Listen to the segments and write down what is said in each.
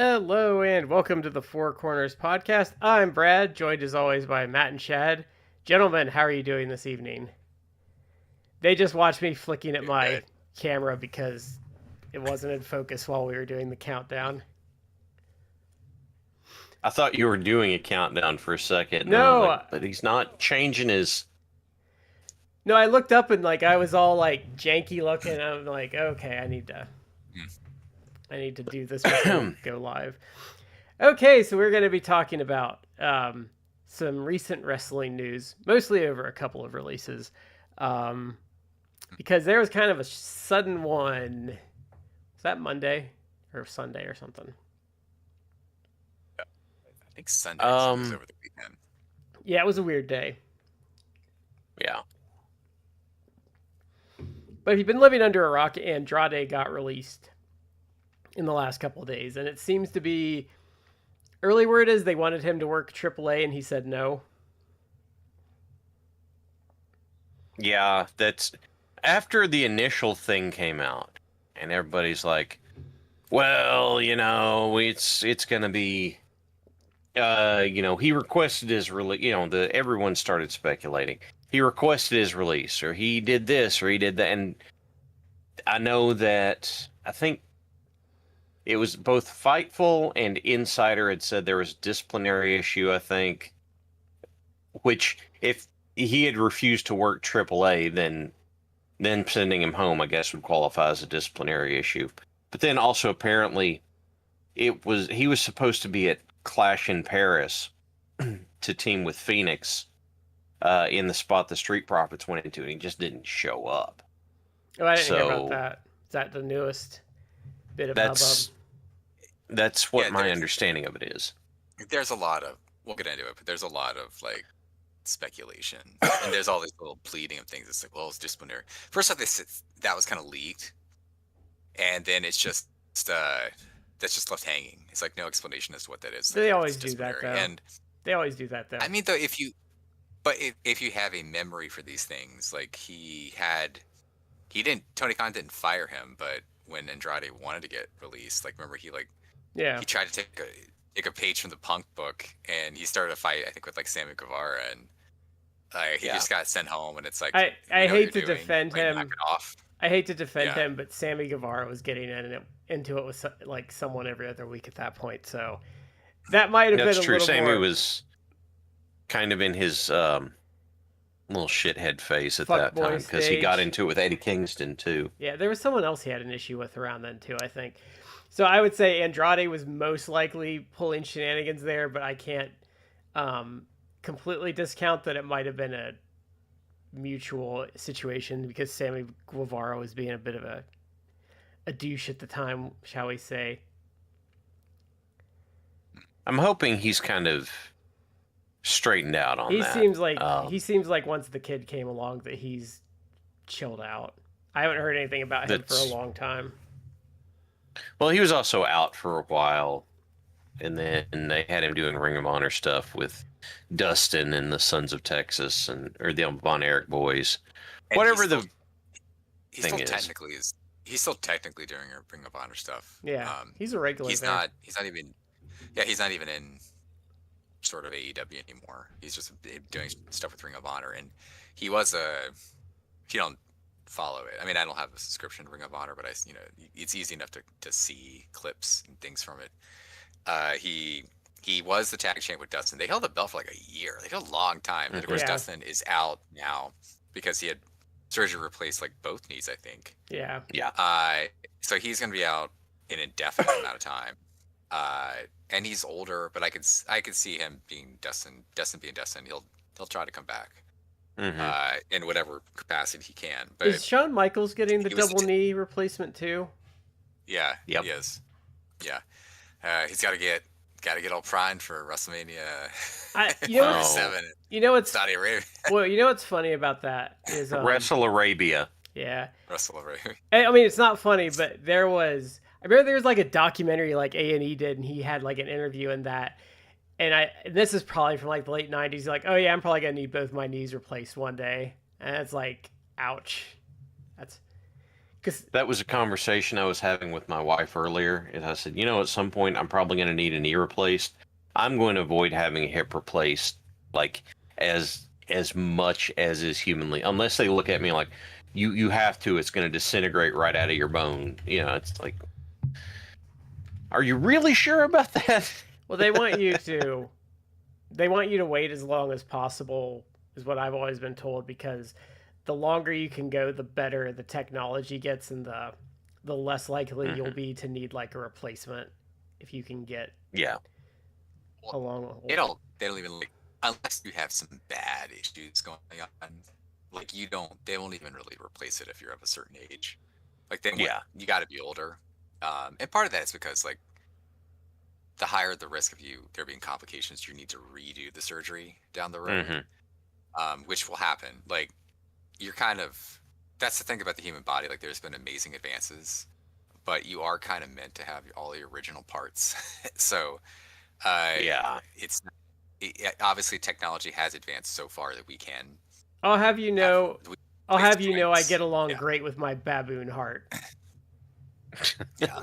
Hello and welcome to the 4Corners podcast. I'm Brad, joined as always by Matt and Chad. Gentlemen, how are you doing this evening? They just watched me flicking at Doing my good. camera because it wasn't in focus while we were doing the countdown. I thought you were doing a countdown for a second, and I was No, like, but he's not changing his. no, I looked up and I was all janky looking. I'm like, okay, I need to do this before we go live. Okay, so we're going to be talking about some recent wrestling news, mostly over a couple of releases, because there was kind of a sudden one. Was that Monday or Sunday or something? I think Sunday was over the weekend. Yeah, it was a weird day. Yeah. But if you've been living under a rock, Andrade got released in the last couple of days, and it seems to be early word is they wanted him to work AAA, and he said no. Yeah, that's after the initial thing came out, and everybody's like, well, it's gonna be, he requested his release. Everyone started speculating. He requested his release, or he did this, or he did that, and I know that I think it was both Fightful and Insider had said there was a disciplinary issue, I think, which if he had refused to work AAA, then sending him home, I guess, would qualify as a disciplinary issue. But then also apparently he was supposed to be at Clash in Paris to team with Phoenix in the spot the Street Profits went into, and he just didn't show up. Oh, I didn't hear about that. Is that the newest bit of hubbub? That's what my understanding of it is. There's a lot of, we'll get into it, but there's a lot of speculation, and there's all this little pleading of things. It's like, well, it's disciplinary. First off, that was kind of leaked, and then it's just that's just left hanging. It's like no explanation as to what that is. They always do that, though. And they always do that, though. I mean, though, if you have a memory for these things, like Tony Khan didn't fire him, but when Andrade wanted to get released, remember he tried to take a page from the Punk book, and he started a fight, I think, with Sammy Guevara, and he just got sent home, and it's like, I hate to defend him. Knock it off. I hate to defend him, but Sammy Guevara was getting into it with someone every other week at that point, so that might have been a little more. That's true. Sammy was kind of in his little shithead face at that time because he got into it with Eddie Kingston too. Yeah, there was someone else he had an issue with around then too, I think. So I would say Andrade was most likely pulling shenanigans there, but I can't completely discount that it might have been a mutual situation because Sammy Guevara was being a bit of a douche at the time, shall we say. I'm hoping he's kind of straightened out on that. He seems like once the kid came along that he's chilled out. I haven't heard anything about him for a long time. Well, he was also out for a while, and then they had him doing Ring of Honor stuff with Dustin and the Sons of Texas or the Von Erich boys. And whatever he's still technically doing Ring of Honor stuff. Yeah, he's a regular. He's not even in sort of AEW anymore. He's just doing stuff with Ring of Honor, and he was if you don't follow it, I mean, I don't have a subscription to Ring of Honor, but it's easy enough to see clips and things from it. He was the tag champ with Dustin. They held the belt for a year. They held a long time, and of course Dustin is out now because he had surgery to replace both knees, I think. Yeah. So he's gonna be out an indefinite amount of time. And he's older, but I could see him being Dustin being Dustin. He'll try to come back, in whatever capacity he can. But is Shawn Michaels getting the double knee replacement too? Yeah, yep. He is. Yeah, he's got to get all primed for WrestleMania. 7. What's Saudi Arabia. Well, what's funny about that is Wrestle Arabia. Yeah, Wrestle Arabia. I mean, it's not funny, but I remember there was a documentary A&E did, and he had an interview in that. And this is probably from the late 90s. He's like, oh yeah, I'm probably going to need both my knees replaced one day. And it's ouch. that was a conversation I was having with my wife earlier, and I said, you know, at some point I'm probably going to need a knee replaced. I'm going to avoid having a hip replaced, like as much as is humanly, unless they look at me like you have to. It's going to disintegrate right out of your bone. You know, it's like, are you really sure about that? Well, they want you to wait as long as possible, is what I've always been told, because the longer you can go, the better the technology gets, and the less likely you'll be to need like a replacement if you can get Yeah. Well, they don't even like, unless you have some bad issues going on. Like they won't even really replace it if you're of a certain age. Like you got to be older. And part of that is because like the higher the risk of there being complications, you need to redo the surgery down the road, which will happen. Like that's the thing about the human body. Like there's been amazing advances, but you are kind of meant to have all your original parts. So, it's obviously technology has advanced so far that we can. I'll have you know, I get along Yeah. great with my baboon heart. Yeah.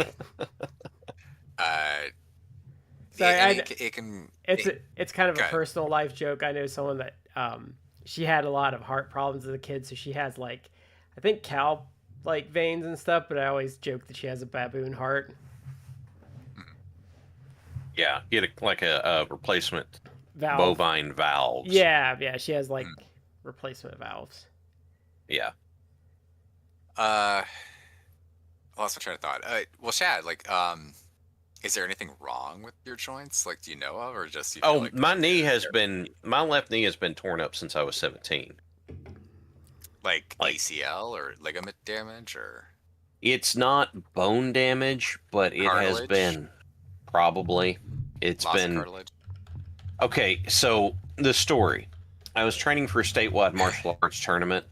Sorry, it can. It's kind of a ahead. personal life joke. I know someone that she had a lot of heart problems as a kid, so she has like, I think cow like veins and stuff. But I always joke that she has a baboon heart. Yeah, get a replacement Valve. bovine valves. Yeah, she has like replacement valves. Yeah. I lost my train of thought. Well, Shad, like, is there anything wrong with your joints? Like, do you know of, or just you feel like my left knee has been torn up since I was 17. Like ACL or ligament damage, or it's not bone damage, but it cartilage? has been probably. It's loss been of cartilage. Okay. So the story: I was training for a statewide martial arts tournament,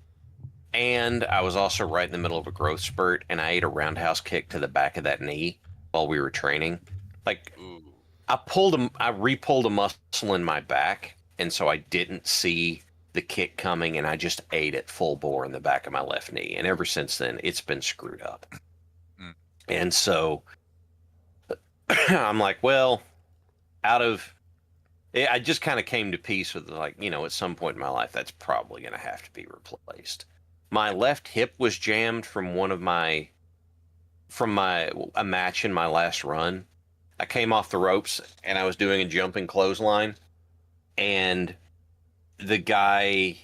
and I was also right in the middle of a growth spurt, and I ate a roundhouse kick to the back of that knee while we were training. Like, Ooh. I re-pulled a muscle in my back, and so I didn't see the kick coming, and I just ate it full bore in the back of my left knee. And ever since then, it's been screwed up. And so I'm like, well, I just kind of came to peace with, like, you know, at some point in my life, that's probably going to have to be replaced. My left hip was jammed from a match in my last run. I came off the ropes and I was doing a jumping clothesline, and the guy,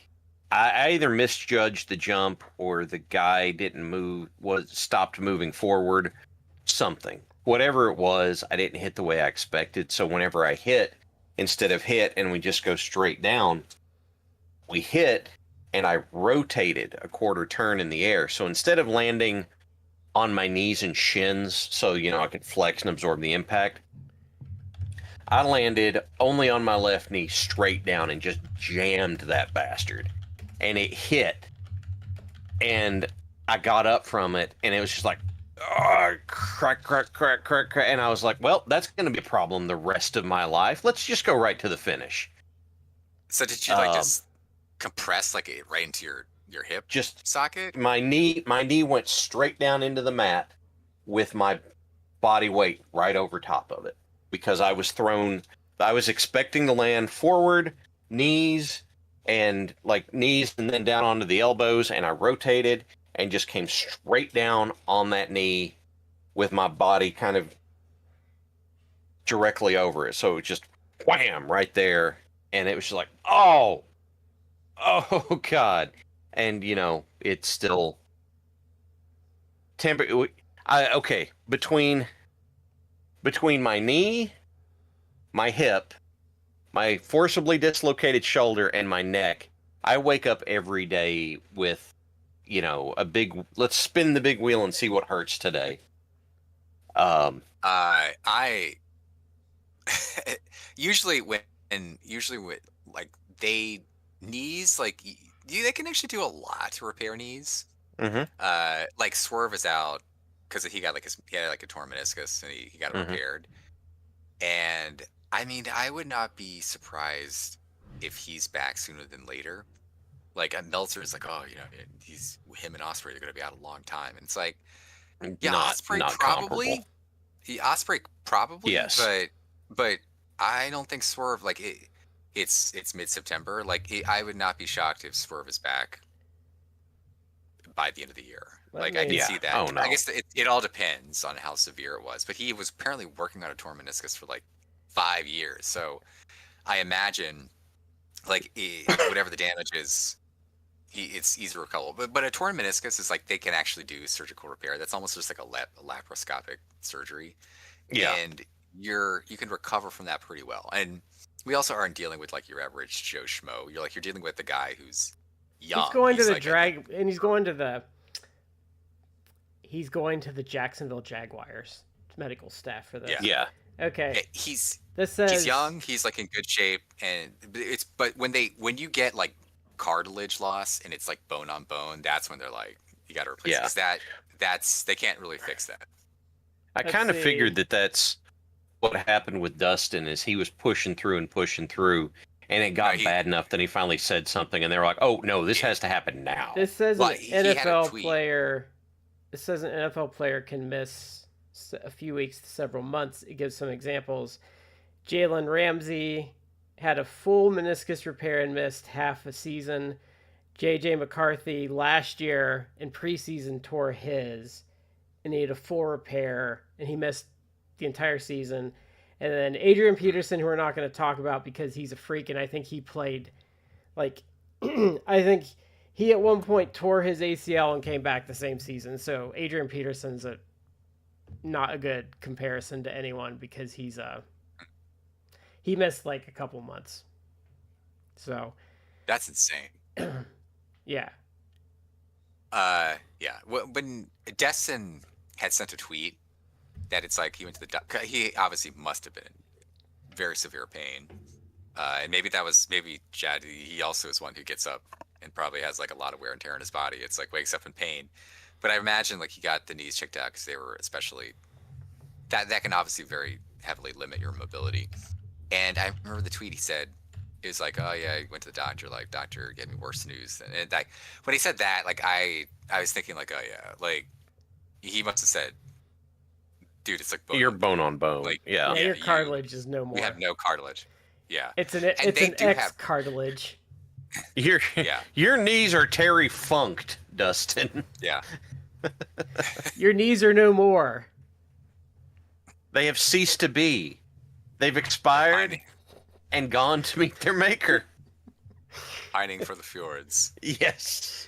I either misjudged the jump or the guy stopped moving forward, something. Whatever it was, I didn't hit the way I expected. So whenever I hit, instead of hit and we just go straight down, we hit and I rotated a quarter turn in the air. So instead of landing on my knees and shins so, you know, I could flex and absorb the impact, I landed only on my left knee straight down and just jammed that bastard. And it hit. And I got up from it, and it was just like, oh, crack, crack, crack, crack, crack. And I was like, well, that's going to be a problem the rest of my life. Let's just go right to the finish. So did you like just compress like it right into your hip socket? My knee went straight down into the mat with my body weight right over top of it, because I was expecting to land forward, knees and then down onto the elbows, and I rotated and just came straight down on that knee with my body kind of directly over it. So it just wham right there, and it was just like, oh God. And, you know, it's still between my knee, my hip, my forcibly dislocated shoulder, and my neck, I wake up every day with, you know, let's spin the big wheel and see what hurts today. I usually with like knees, like they can actually do a lot to repair knees. Like Swerve is out because he had like a torn meniscus and he got it repaired. And I mean, I would not be surprised if he's back sooner than later. Like Meltzer is like, oh, him and Osprey are going to be out a long time, and it's like, yeah, Not comparable. Osprey probably, Yes. but I don't think Swerve like it. It's mid-September. Like I would not be shocked if Swerve is back by the end of the year. Like I can Yeah. see that. Oh, no. I guess it all depends on how severe it was. But he was apparently working on a torn meniscus for like 5 years. So I imagine like whatever the damage is, it's easier to recover. But a torn meniscus is like they can actually do surgical repair. That's almost just like a laparoscopic surgery. Yeah. And you can recover from that pretty well. And we also aren't dealing with like your average Joe Schmo. You're dealing with the guy who's young. He's going to the like, and he's going to the Jacksonville Jaguars medical staff for this. Yeah. Okay. He's He's young. He's like in good shape, and but when you get like cartilage loss and it's like bone on bone, that's when they're like you got to replace it, 'cause that's they can't really fix that. I kind of figured that's what happened with Dustin is he was pushing through, and it got bad enough that he finally said something, and they were like, "Oh no, this has to happen now." This says Well, an he had a NFL tweet. player. It says an NFL player can miss a few weeks to several months. It gives some examples. Jalen Ramsey had a full meniscus repair and missed half a season. J.J. McCarthy last year in preseason tore his and he had a full repair and he missed the entire season. And then Adrian Peterson, who we're not going to talk about because he's a freak, and I think he played like I think he at one point tore his ACL and came back the same season. So Adrian Peterson's not a good comparison to anyone because he missed like a couple months. So That's insane. yeah. Yeah. When Destin had sent a tweet that it's like he went to the doctor, he obviously must have been in very severe pain. And maybe Chad, he also is one who gets up and probably has like a lot of wear and tear in his body. It's like wakes up in pain. But I imagine like he got the knees checked out because they were especially that can obviously very heavily limit your mobility. And I remember the tweet he said, it was like, oh yeah, he went to the doctor, like doctor gave me worse news. And like when he said that, like I was thinking like, oh yeah, like he must have said, dude, it's like you're bone on bone. Like your cartilage is no more. We have no cartilage. Yeah, it's an X cartilage. Your knees are Terry Funked, Dustin. Yeah. Your knees are no more. They have ceased to be. They've expired and gone to meet their maker. Pining for the fjords. Yes.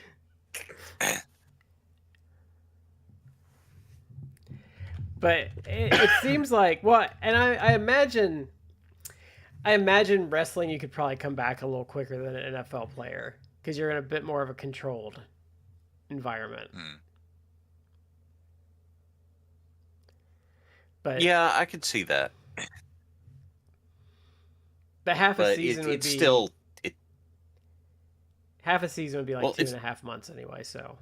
But it seems like and I imagine wrestling you could probably come back a little quicker than an NFL player because you're in a bit more of a controlled environment. But yeah, I could see that. But half a season would be still half a season would be like 2.5 months anyway. So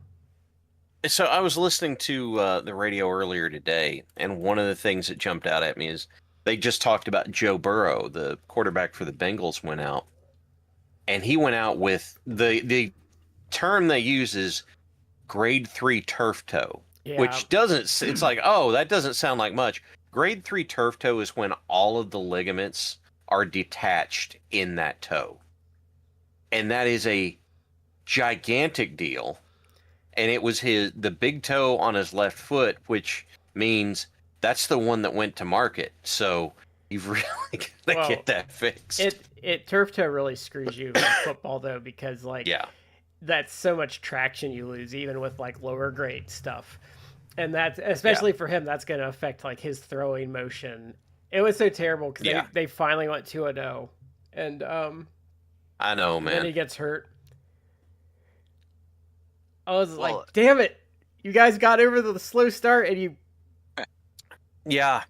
I was listening to the radio earlier today, and one of the things that jumped out at me is they just talked about Joe Burrow, the quarterback for the Bengals, went out, and he went out with the term they use is grade 3 turf toe, which doesn't. It's like, oh, that doesn't sound like much. Grade 3 turf toe is when all of the ligaments are detached in that toe, and that is a gigantic deal. And it was the big toe on his left foot, which means that's the one that went to market. So you've really got to get that fixed. Turf toe really screws you in football though, because that's so much traction you lose even with like lower grade stuff. And that's especially for him, that's going to affect like his throwing motion. It was so terrible because they finally went 2-0, and I know, man. Then he gets hurt. I was like, damn it, you guys got over the slow start, and you. Yeah,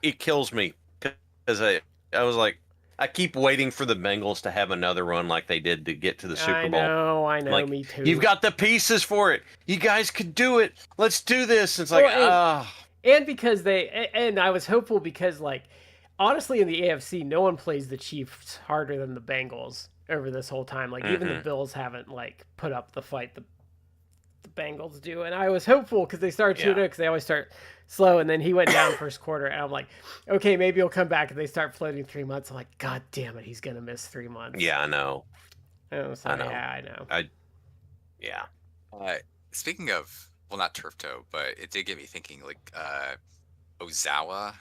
it kills me because I was like, I keep waiting for the Bengals to have another run like they did to get to the Super Bowl. I know, like, me too. You've got the pieces for it. You guys could do it. Let's do this. It's like, And because and I was hopeful because, like, honestly, in the AFC, no one plays the Chiefs harder than the Bengals over this whole time. Like even the Bills haven't like put up the fight the Bengals do, and I was hopeful because they started shooting because they always start slow, and then he went down first quarter, and I'm like, okay, maybe he'll come back, and they start floating 3 months. I'm like, God damn it, he's gonna miss 3 months. Yeah, I know. And I was like, yeah, I know. Yeah. Speaking of, well, not turf toe, but it did get me thinking. Like Ozawa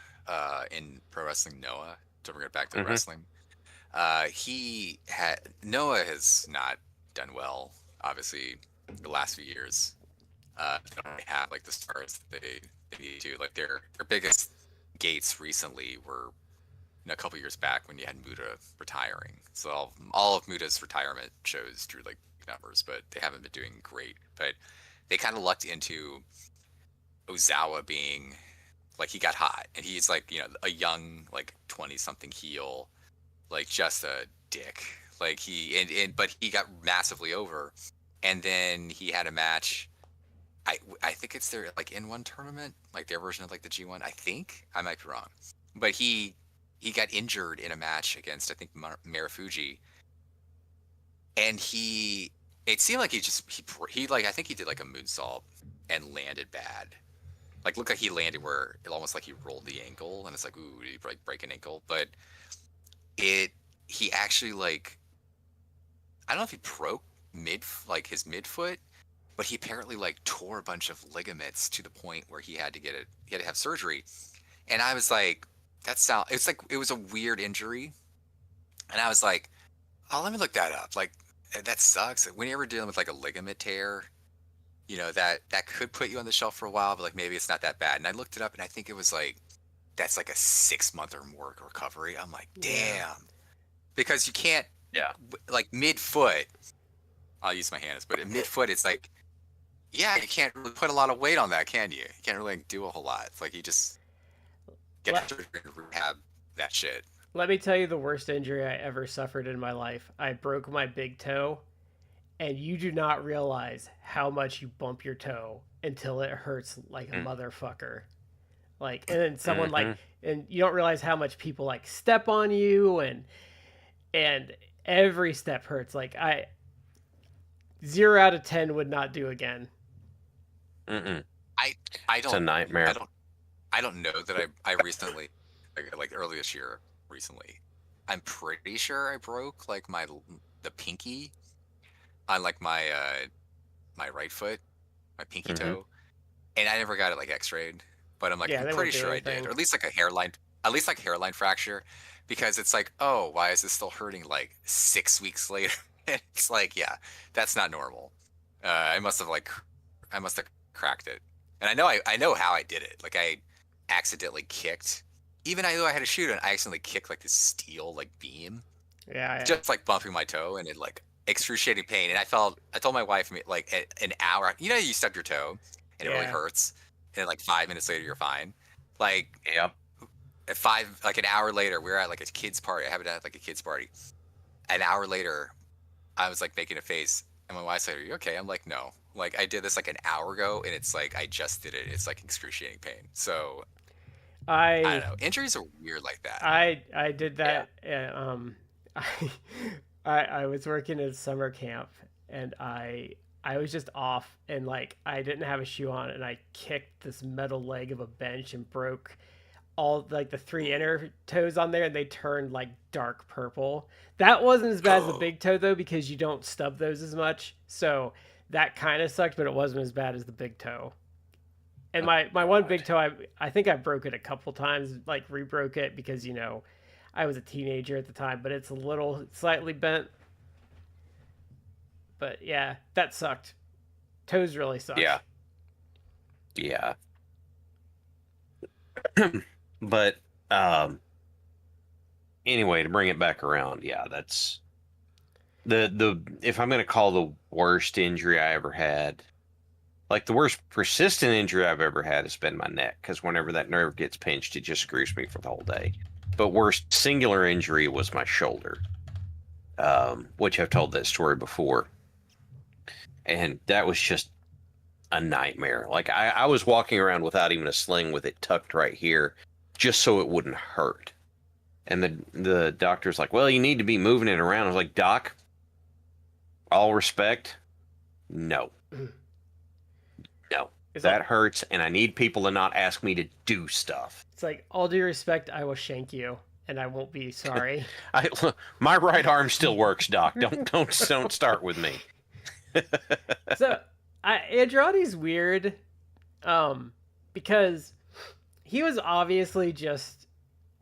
in Pro Wrestling Noah. To bring it back to wrestling, Noah has not done well. Obviously, the last few years, they don't really have like the stars they need to. Like their biggest gates recently were a couple years back when you had Muta retiring. So all of Muta's retirement shows drew like numbers, but they haven't been doing great. But they kind of lucked into Ozawa being like, he got hot, and he's like, a young like 20-something heel, like just a dick. Like but he got massively over, and then he had a match. I think it's their like in one tournament, like their version of like the G1. I think I might be wrong, but he got injured in a match against I think Marufuji, and it seemed like he like I think he did like a moonsault and landed bad. Like looked like he landed where it almost like he rolled the ankle, and it's like, ooh, did he break an ankle? But he actually like, I don't know if he broke his midfoot, but he apparently like tore a bunch of ligaments to the point where he had to have surgery. And I was like, it was a weird injury. And I was like, oh, let me look that up. Like, that sucks. When you're ever dealing with like a ligament tear, that could put you on the shelf for a while, but like maybe it's not that bad. And I looked it up, and I think it was like, that's like a 6-month or more recovery. I'm like, damn. Because you can't, like mid-foot, I'll use my hands, but at mid-foot, it's like, you can't really put a lot of weight on that, can you? You can't really do a whole lot. It's like you just get surgery and rehab that shit. Let me tell you the worst injury I ever suffered in my life. I broke my big toe, and you do not realize how much you bump your toe until it hurts like a motherfucker. Like, and then someone like, and you don't realize how much people like step on you, and every step hurts. Like 0 out of 10 would not do again. I don't. It's a nightmare. I don't know that I recently, like early this year, I'm pretty sure I broke like the pinky on like my right foot, my pinky toe, and I never got it like x-rayed, but I'm like, I'm pretty sure I did, or at least like hairline fracture, because it's like, oh, why is this still hurting like 6 weeks later? It's like, that's not normal. I must have cracked it, and I know how I did it. Like I accidentally kicked. Even though I had a shoot, and I accidentally kicked like this steel like beam. Just like bumping my toe, and it like excruciating pain. And I told my wife like an hour. You stub your toe, and it really hurts. And like 5 minutes later, you're fine. Like at an hour later, we were at like a kids party. I haven't had like a kids party. An hour later, I was like making a face, and my wife's like, "Are you okay?" I'm like, "No." Like I did this like an hour ago, and it's like I just did it. It's like excruciating pain. So. I don't know. Injuries are weird like that. I did that. Yeah. I was working at summer camp, and I was just off, and like I didn't have a shoe on, and I kicked this metal leg of a bench and broke all like the 3 inner toes on there, and they turned like dark purple. That wasn't as bad as the big toe though, because you don't stub those as much. So that kind of sucked, but it wasn't as bad as the big toe. And my one big toe, I think I broke it a couple times, like rebroke it because, I was a teenager at the time, but it's a little slightly bent. But yeah, that sucked. Toes really sucked. Yeah. But anyway, to bring it back around, that's the if I'm going to call the worst injury I ever had, like the worst persistent injury I've ever had has been my neck, because whenever that nerve gets pinched, it just screws me for the whole day. But worst singular injury was my shoulder, which I've told that story before. And that was just a nightmare. Like I was walking around without even a sling with it tucked right here, just so it wouldn't hurt. And the doctor's like, well, you need to be moving it around. I was like, Doc, all respect, no. No. It's That like, hurts, and I need people to not ask me to do stuff. it's like, all due respect, I will shank you, and I won't be sorry. My right arm still works, Doc. Don't start with me. So, Andrade's weird, because he was obviously just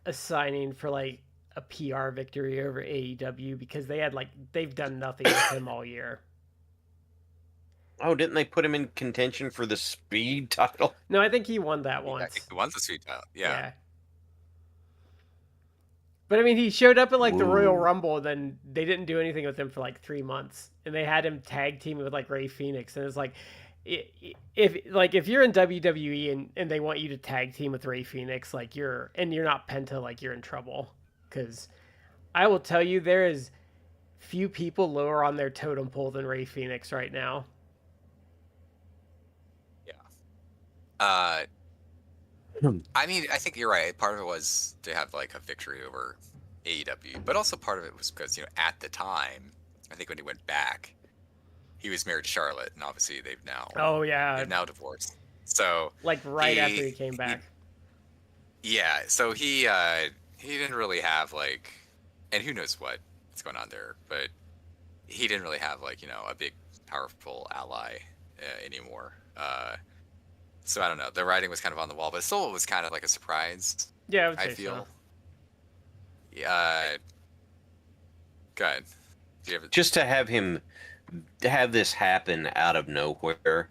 a signing for like a PR victory over AEW because they've done nothing with him all year. Oh, didn't they put him in contention for the speed title? No, I think he won that I once. think the one's a sweet title. Yeah. But I mean, he showed up at like the Royal Ooh. Rumble, and then they didn't do anything with him for like 3 months, and they had him tag teaming with like Ray Phoenix, and it's like, if you're in WWE and they want you to tag team with Ray Phoenix, like you're not Penta, like you're in trouble, because I will tell you there is few people lower on their totem pole than Ray Phoenix right now. I mean, I think you're right. Part of it was to have like a victory over AEW, but also part of it was because at the time, I think when he went back, he was married to Charlotte, and obviously they've now divorced. So like after he came back. So he didn't really have like, and who knows what's going on there, but he didn't really have like a big powerful ally anymore. So I don't know. The writing was kind of on the wall, but still it was kind of like a surprise. Yeah, I would say I feel. so. Yeah. Go ahead. Just to have him have this happen out of nowhere.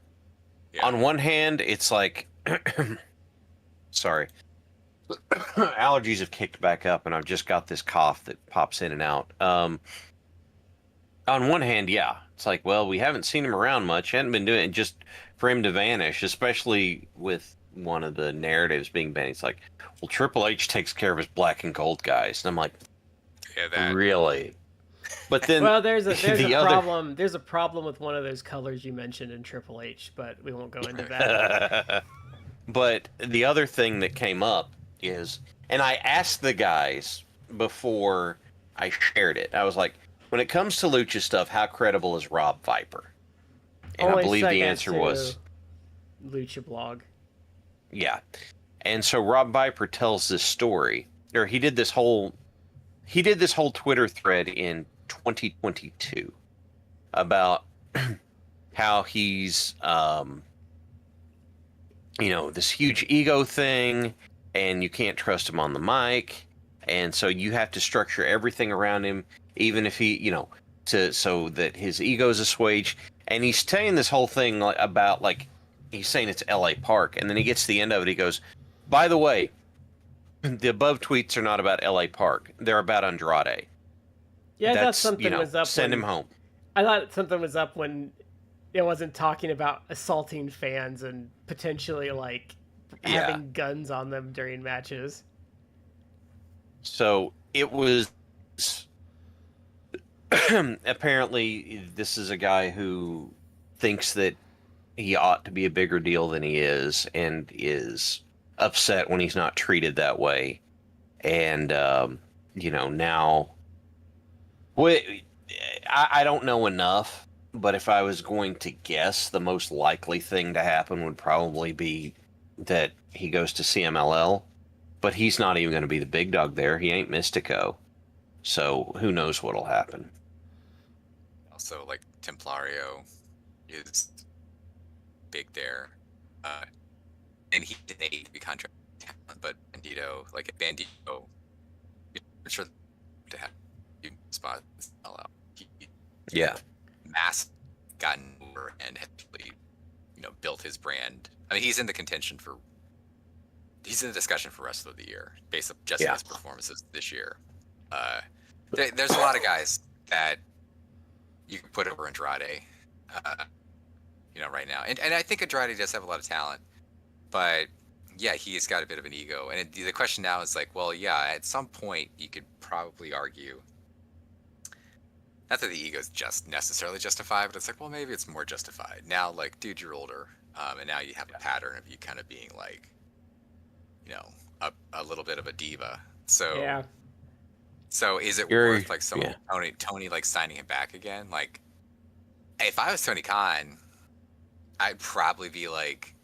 Yeah. On one hand, it's like, sorry, allergies have kicked back up, and I've just got this cough that pops in and out. On one hand, yeah, it's like, well, we haven't seen him around much, hadn't been doing it, just for him to vanish, especially with one of the narratives being banned. It's like, well, Triple H takes care of his black and gold guys, and I'm like, really? But then, well, there's a problem. There's a problem with one of those colors you mentioned in Triple H, but we won't go into that. But the other thing that came up is, and I asked the guys before I shared it, I was like, when it comes to lucha stuff, how credible is Rob Viper? And I believe the answer was Lucha Blog. Yeah. And so Rob Viper tells this story, or he did this whole Twitter thread in 2022 about how he's this huge ego thing, and you can't trust him on the mic, and so you have to structure everything around him, even if he so that his ego is assuaged. And he's saying this whole thing about he's saying it's LA Park, and then he gets to the end of it, he goes, by the way, the above tweets are not about LA Park, they're about Andrade. Yeah, I thought something was up. Send him home. I thought something was up when it wasn't talking about assaulting fans and potentially having guns on them during matches. So it was apparently this is a guy who thinks that he ought to be a bigger deal than he is, and is upset when he's not treated that way. And now I don't know enough, but if I was going to guess, the most likely thing to happen would probably be that he goes to CMLL, but he's not even going to be the big dog there. He ain't Mystico. So who knows what'll happen. Also, Templario is big there. And he didn't need to be contract talent, but Bandito, Bandito, I'm sure to have spots out. Yeah. Mass gotten over and had really, built his brand. I mean, he's in the discussion for rest of the year based on just his performances this year. There's a lot of guys that you can put over Andrade, right now. And I think Andrade does have a lot of talent, but yeah, he's got a bit of an ego. And the question now is at some point you could probably argue, not that the ego is just necessarily justified, but it's maybe it's more justified. Now, dude, you're older, and now you have a pattern of you kind of being a little bit of a diva. So, yeah. So is it You're- worth like someone Tony like signing him back again? Like, if I was Tony Khan, I'd probably be like,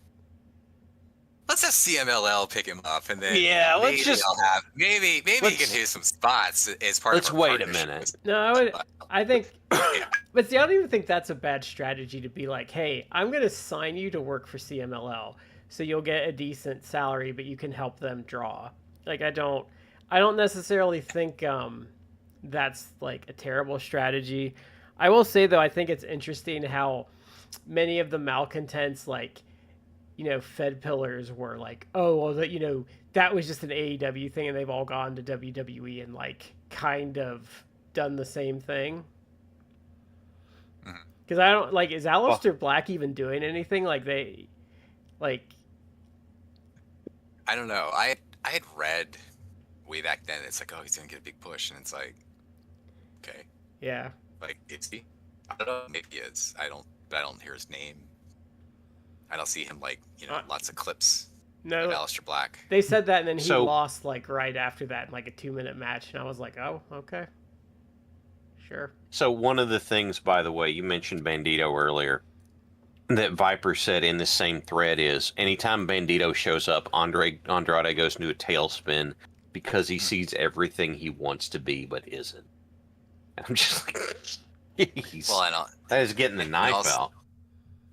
let's have CMLL pick him up, and then Yeah, let's maybe just- I'll have maybe he let's- can hit some spots as part let's of our wait a partnership. minute. No, I think, Yeah. but see, I don't even think that's a bad strategy to be like, hey, I'm going to sign you to work for CMLL, so you'll get a decent salary, but you can help them draw. Like, I don't necessarily think that's like a terrible strategy. I will say though, I think it's interesting how many of the malcontents, like, you know, Fed pillars were like, oh, well, that, you know, that was just an AEW thing, and they've all gone to WWE and like kind of done the same thing. Because I don't like, is Aleister Black even doing anything? Like they, like, I don't know. I had read way back then. It's like, oh, he's gonna get a big push, and it's like, okay, yeah. like is he? I don't know. Maybe he is. I don't hear his name. I don't see him like lots of clips of No, Aleister Black. they said that, and then he So- lost like right after that in like a 2-minute match, and I was like, oh, okay, sure. So one of the things, by the way, you mentioned Bandito earlier, that Viper said in the same thread is anytime Bandito shows up, Andrade goes into a tailspin because he sees everything he wants to be but isn't. I'm just like, jeez. Well, I know. That is getting the knife also- out.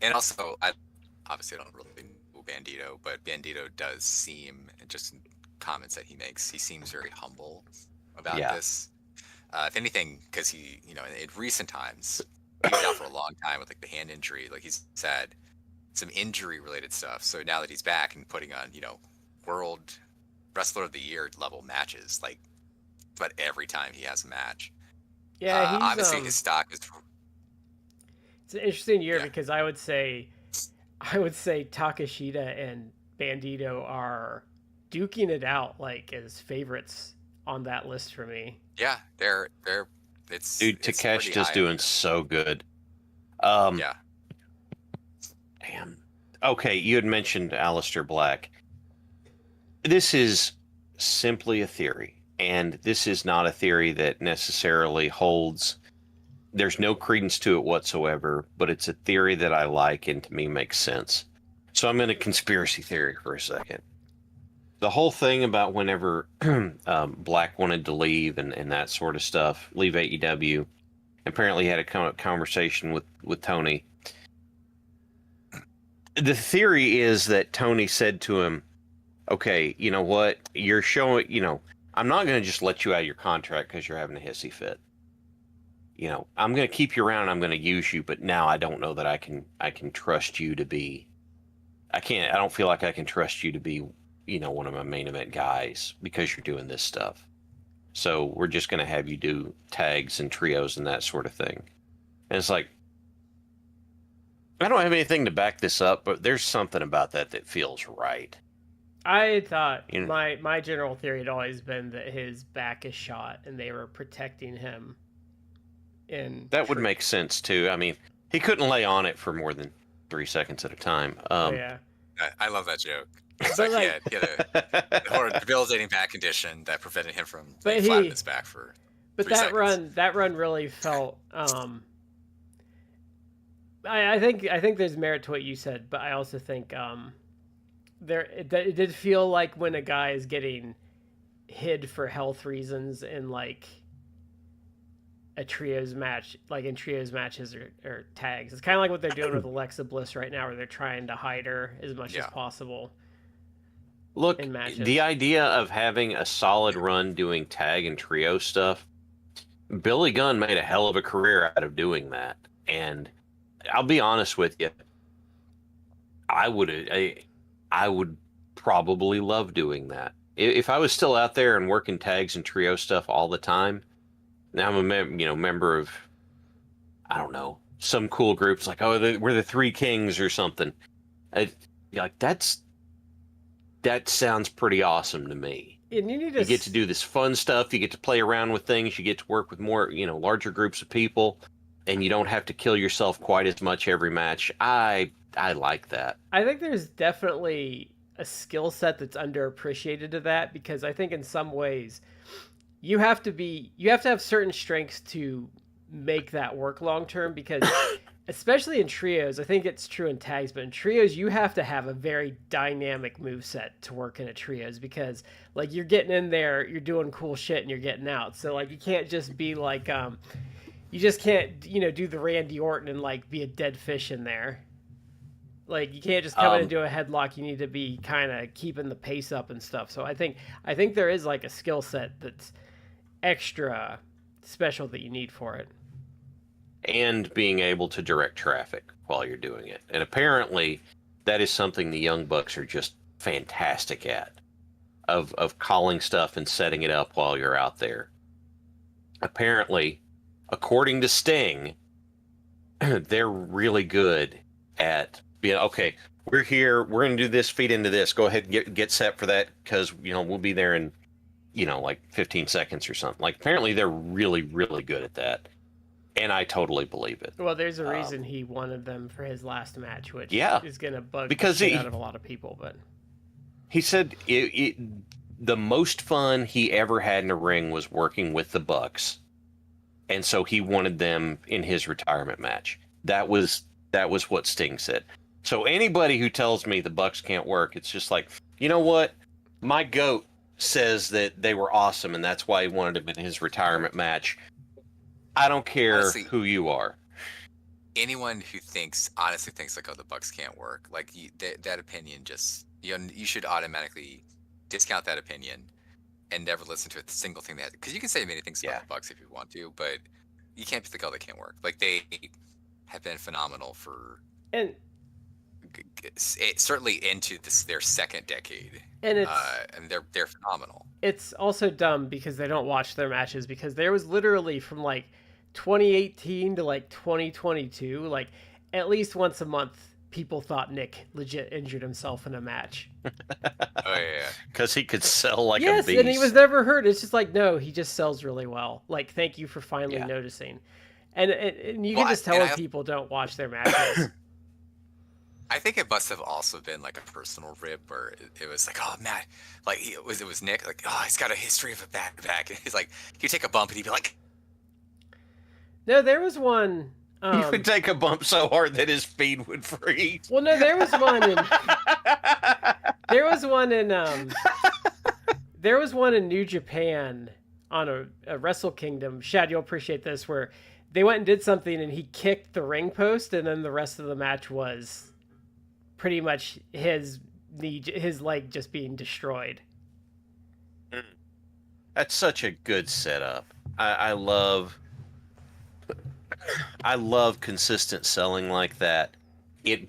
And also, I obviously don't really know Bandito, but Bandito does seem, just in comments that he makes, he seems very humble about Yeah. this. If anything, because he, in recent times, he was out for a long time with like the hand injury. Like he's had some injury-related stuff. So now that he's back and putting on, World Wrestler of the Year level matches, like about every time he has a match. Yeah, he's obviously his stock is. it's an interesting year Yeah. because I would say Takashita and Bandito are duking it out like as favorites on that list for me. Yeah, they're it's Dude, it's pretty Takeshita's high. doing so good. Yeah. Damn. Okay, you had mentioned Aleister Black. This is simply a theory, and this is not a theory that necessarily holds. There's no credence to it whatsoever, but it's a theory that I like and to me makes sense. So I'm in a conspiracy theory for a second. The whole thing about whenever Black wanted to leave and that sort of stuff, leave AEW, apparently he had a conversation with Tony. The theory is that Tony said to him, okay, you know what? You're showing, I'm not going to just let you out of your contract because you're having a hissy fit. I'm going to keep you around. I'm going to use you, but now I don't know that I can trust you to be. I don't feel like I can trust you to be, one of my main event guys because you're doing this stuff. So we're just going to have you do tags and trios and that sort of thing. And it's like, I don't have anything to back this up, but there's something about that feels right. I thought You know- my general theory had always been that his back is shot and they were protecting him. That would make sense too. I mean, he couldn't lay on it for more than 3 seconds at a time. Yeah, I love that joke. It's But, like, he had a debilitating back condition that prevented him from laying flat on his back for. but 3 seconds. that run really felt. I think there's merit to what you said, but I also think it did feel like when a guy is getting hid for health reasons in like a trios match, like in trios matches or tags. It's kind of like what they're doing with Alexa Bliss right now, where they're trying to hide her as much as possible. Look, In matches. the idea of having a solid run doing tag and trio stuff, Billy Gunn made a hell of a career out of doing that. And I'll be honest with you, I would probably love doing that. If I was still out there and working tags and trio stuff all the time, now I'm a member of, I don't know, some cool groups like, we're the Three Kings or something. That sounds pretty awesome to me. And you need You get to do this fun stuff. You get to play around with things. You get to work with more, larger groups of people, and you don't have to kill yourself quite as much every match. I like that. I think there's definitely a skill set that's underappreciated to that, because I think in some ways you have to have certain strengths to make that work long term, because especially in trios, I think it's true in tags, but in trios you have to have a very dynamic move set to work in a trios, because like you're getting in there, you're doing cool shit and you're getting out. So like you can't just be like you just can't, do the Randy Orton and like be a dead fish in there. Like you can't just come in and do a headlock. You need to be kind of keeping the pace up and stuff. So I think there is like a skill set that's extra special that you need for it. And being able to direct traffic while you're doing it. And apparently that is something the Young Bucks are just fantastic at, of calling stuff and setting it up while you're out there. Apparently, according to Sting, they're really good at being, okay, we're here, we're going to do this, feed into this, go ahead and get set for that, because, we'll be there in, like 15 seconds or something. Like, apparently they're really, really good at that. And I totally believe it. Well, there's a reason he wanted them for his last match, which yeah, is going to bug because the shit out of a lot of people. But he said the most fun he ever had in a ring was working with the Bucks, and so he wanted them in his retirement match. That was what Sting said. So anybody who tells me the Bucks can't work, it's just like, you know what? My GOAT says that they were awesome, and that's why he wanted them in his retirement match. I don't care honestly, who you are. Anyone who honestly thinks like, oh, the Bucks can't work, like that opinion just, you should automatically discount that opinion and never listen to a single thing they had. Because you can say many things about the Bucks if you want to, but you can't be like, oh, they can't work. Like they have been phenomenal for, and certainly into their second decade, and they're phenomenal. It's also dumb because they don't watch their matches, because there was literally from like 2018 to like 2022, like at least once a month, people thought Nick legit injured himself in a match. Oh yeah, because he could sell like a beast. Yes, and he was never hurt. It's just like, no, he just sells really well. Like, thank you for finally noticing. And you can just tell when people don't watch their matches. I think it must have also been like a personal rib where it was like, oh man, like it was Nick, like, oh, he's got a history of a back. And he's like, he'd take a bump and he'd be like, no, there was one. He would take a bump so hard that his feet would freeze. Well, no, there was one in. There was one in New Japan on a Wrestle Kingdom. Shad, you'll appreciate this, where they went and did something and he kicked the ring post, and then the rest of the match was pretty much his leg just being destroyed. That's such a good setup. I love consistent selling like that. It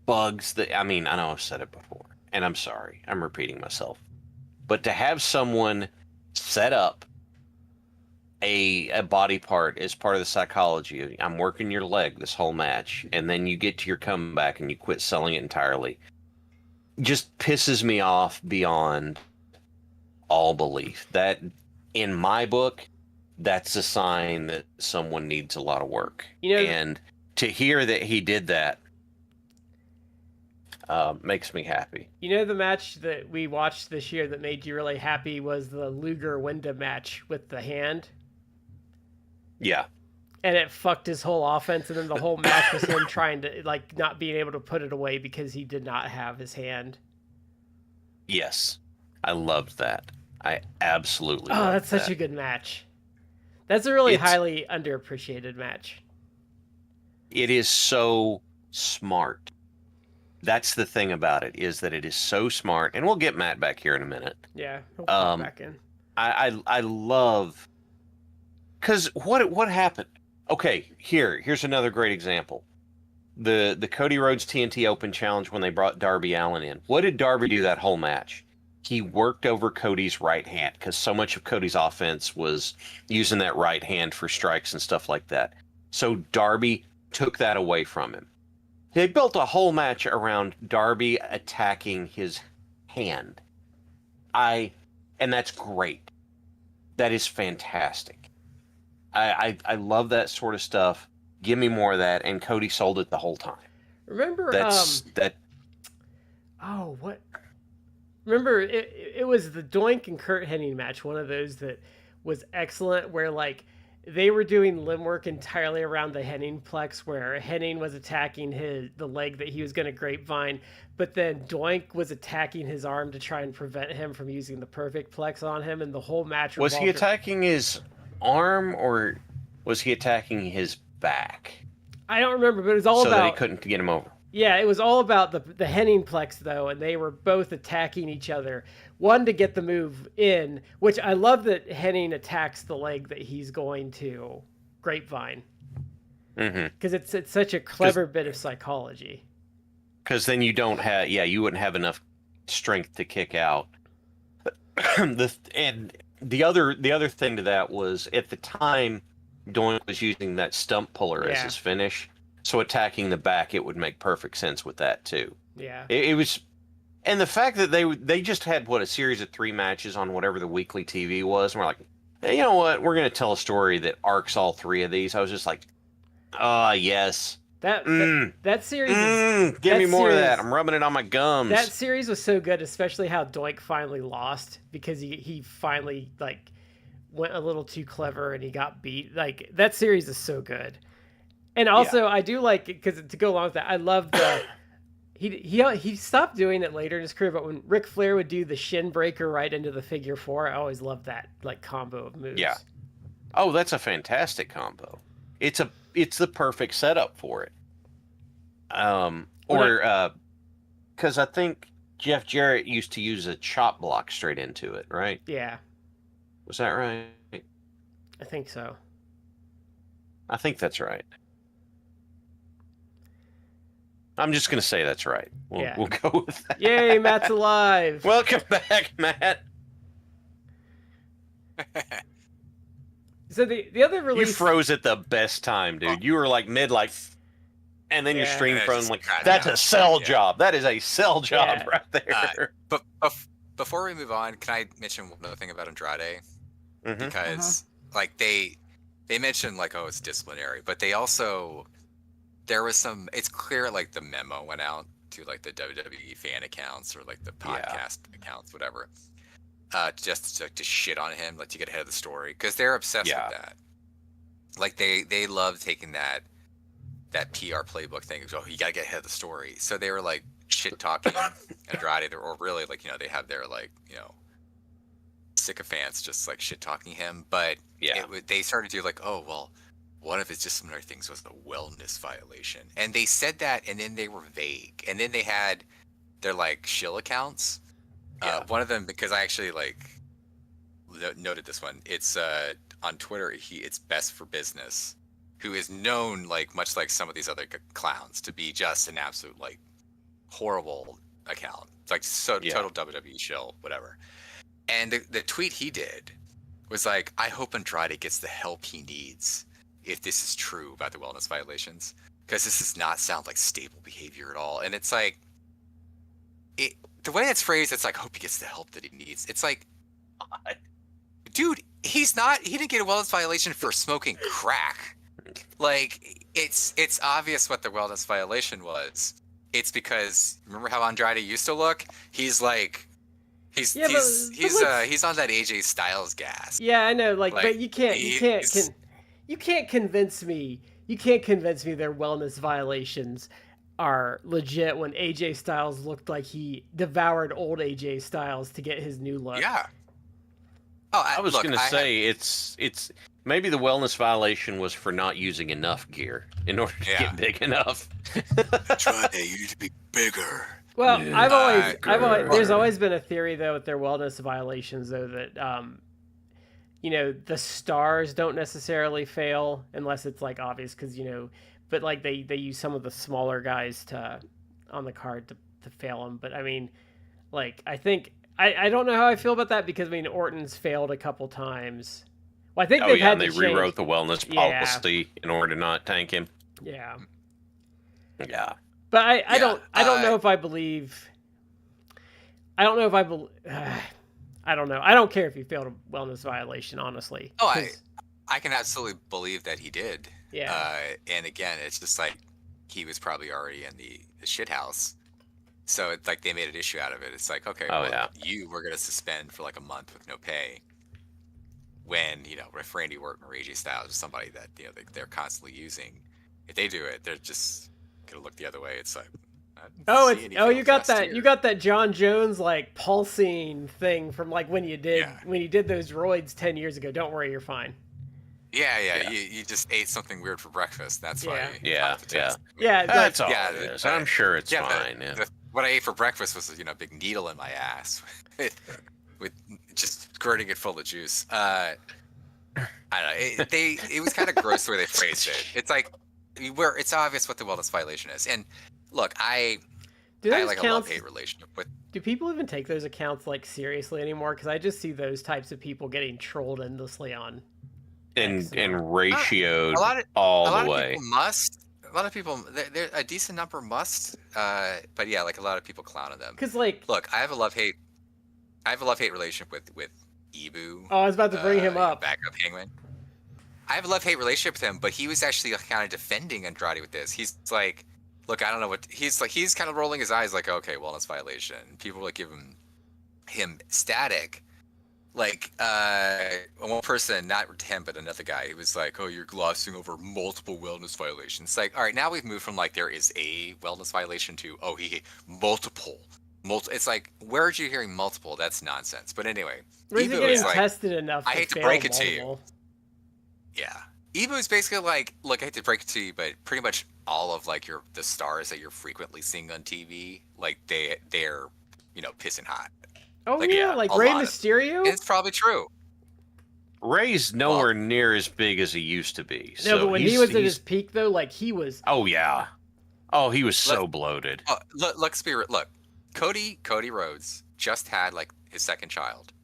bugs I know I've said it before, and I'm sorry, I'm repeating myself. But to have someone set up a body part as part of the psychology, I'm working your leg this whole match, and then you get to your comeback and you quit selling it entirely, just pisses me off beyond all belief. That, in my book, that's a sign that someone needs a lot of work. And to hear that he did that makes me happy. The match that we watched this year that made you really happy was the Luger-Wyndham match with the hand. Yeah. And it fucked his whole offense, and then the whole match was him trying to, like, not being able to put it away because he did not have his hand. Yes. I loved that. I absolutely loved that. Oh, that's such a good match. That's a really highly underappreciated match. It is so smart. That's the thing about it, is that it is so smart. And we'll get Matt back here in a minute. Yeah, he'll pop back in. I love... Because what happened? Okay, here's another great example. The Cody Rhodes TNT Open Challenge, when they brought Darby Allin in. What did Darby do that whole match? He worked over Cody's right hand, because so much of Cody's offense was using that right hand for strikes and stuff like that. So Darby took that away from him. They built a whole match around Darby attacking his hand. And that's great. That is fantastic. I love that sort of stuff. Give me more of that, and Cody sold it the whole time. Remember that? Oh, what? Remember it was the Doink and Kurt Hennig match, one of those that was excellent, where like they were doing limb work entirely around the Henning plex, where Henning was attacking the leg that he was going to grapevine, but then Doink was attacking his arm to try and prevent him from using the perfect plex on him, and the whole match Was he revolved- attacking his arm or was he attacking his back? I don't remember, but it was all so about. that he couldn't get him over. Yeah, it was all about the Henning plex though, and they were both attacking each other. One to get the move in, which I love that Henning attacks the leg that he's going to grapevine, because it's such a clever bit of psychology. Because then you don't have, you wouldn't have enough strength to kick out. And the other thing to that was at the time, Doink was using that stump puller as his finish. So attacking the back, it would make perfect sense with that too. Yeah. It was, and the fact that they just had a series of 3 matches on whatever the weekly TV was, and we're like, hey, you know what? We're gonna tell a story that arcs all 3 of these. I was just like, yes. That series. Give me more of that. I'm rubbing it on my gums. That series was so good, especially how Doink finally lost because he finally like went a little too clever and he got beat. Like that series is so good. And also, I do like it because to go along with that, I love the he stopped doing it later in his career, but when Ric Flair would do the shin breaker right into the figure 4, I always loved that like combo of moves. Yeah. Oh, that's a fantastic combo. It's the perfect setup for it. Because I think Jeff Jarrett used to use a chop block straight into it, right? Yeah. Was that right? I think so. I think that's right. I'm just going to say that's right. We'll go with that. Yay, Matt's alive. Welcome back, Matt. So the other release... You froze at the best time, dude. You were like mid-life, and then your stream froze. Like, that's a cell job. That is a cell job right there. But before we move on, can I mention one other thing about Andrade? Because like they mentioned like, oh, it's disciplinary, but they also... There was some. It's clear like the memo went out to like the WWE fan accounts or like the podcast accounts, whatever, just to shit on him, like to get ahead of the story because they're obsessed with that. Like they love taking that PR playbook thing. Oh, you gotta get ahead of the story. So they were like shit talking Andrade, or really like they have their like sycophants just like shit talking him. But they started to do like, oh well. One of his disciplinary things was a wellness violation. And they said that, and then they were vague. And then they had their, like, shill accounts. One of them, because I actually, like, noted this one. It's on Twitter, it's Best for Business, who is known, like, much like some of these other clowns, to be just an absolute, like, horrible account. It's like, total WWE shill, whatever. And the tweet he did was like, I hope Andrade gets the help he needs if this is true about the wellness violations, because this does not sound like stable behavior at all. And it's like, the way it's phrased, it's like, hope he gets the help that he needs. It's like, dude, he didn't get a wellness violation for smoking crack. Like, it's obvious what the wellness violation was. It's because, remember how Andrade used to look? He's like, he's on that AJ Styles gas. Yeah, I know, like but you can't convince me their wellness violations are legit when AJ Styles looked like he devoured old AJ Styles to get his new look. Yeah. Oh, I was going to say it's maybe the wellness violation was for not using enough gear in order to get big enough. Try you need to be bigger. Well, I've always there's always been a theory though with their wellness violations though that the stars don't necessarily fail unless it's like obvious because but like they use some of the smaller guys on the card to fail them. But I mean, like I think I don't know how I feel about that because I mean Orton's failed a couple times. Well, I think they've had to change. They rewrote the wellness policy in order to not tank him. Yeah. Yeah. But I don't know if I believe. I don't know if I believe. I don't know. I don't care if he failed a wellness violation, honestly. Oh, I can absolutely believe that he did. Yeah. And again, it's just like he was probably already in the shit house. So it's like they made an issue out of it. It's like, okay, you were going to suspend for like a month with no pay. when if Randy Orton or AJ Styles is somebody that they're constantly using, if they do it, they're just gonna look the other way. It's like, you got that John Jones like pulsing thing from like when you did those roids 10 years ago. Don't worry, you're fine. Yeah. You just ate something weird for breakfast. That's why. Yeah. That's all it is. I'm sure it's fine. What I ate for breakfast was a big needle in my ass with just squirting it full of juice. I don't know. It was kind of gross the way they phrased it. It's like it's obvious what the wellness violation is. And look, I like a love-hate relationship with. Do people even take those accounts like seriously anymore? Because I just see those types of people getting trolled endlessly on. And ratioed all the way. A lot of people, a decent number must, but yeah, like a lot of people clown on them. Because like, look, I have a love-hate relationship with Ibu. Oh, I was about to bring him up. Backup Hangman. I have a love-hate relationship with him, but he was actually kind of defending Andrade with this. He's like, look, I don't know what he's like. He's kind of rolling his eyes, like, okay, wellness violation. People like giving him static. Like one person, not him, but another guy, he was like, oh, you're glossing over multiple wellness violations. It's like, all right, now we've moved from like there is a wellness violation to multiple. It's like, where are you hearing multiple? That's nonsense. But anyway, Ibu is like, tested enough. I hate to break it to you. Yeah, Ibu is basically like, look, I hate to break it to you, but pretty much all of like the stars that you're frequently seeing on TV, like they're pissing hot. Oh, like Rey Mysterio? It's probably true. Ray's nowhere near as big as he used to be. No, but when he was at his peak, though, like he was. Oh yeah. Oh, he was so bloated. Look, Cody Rhodes just had like his second child,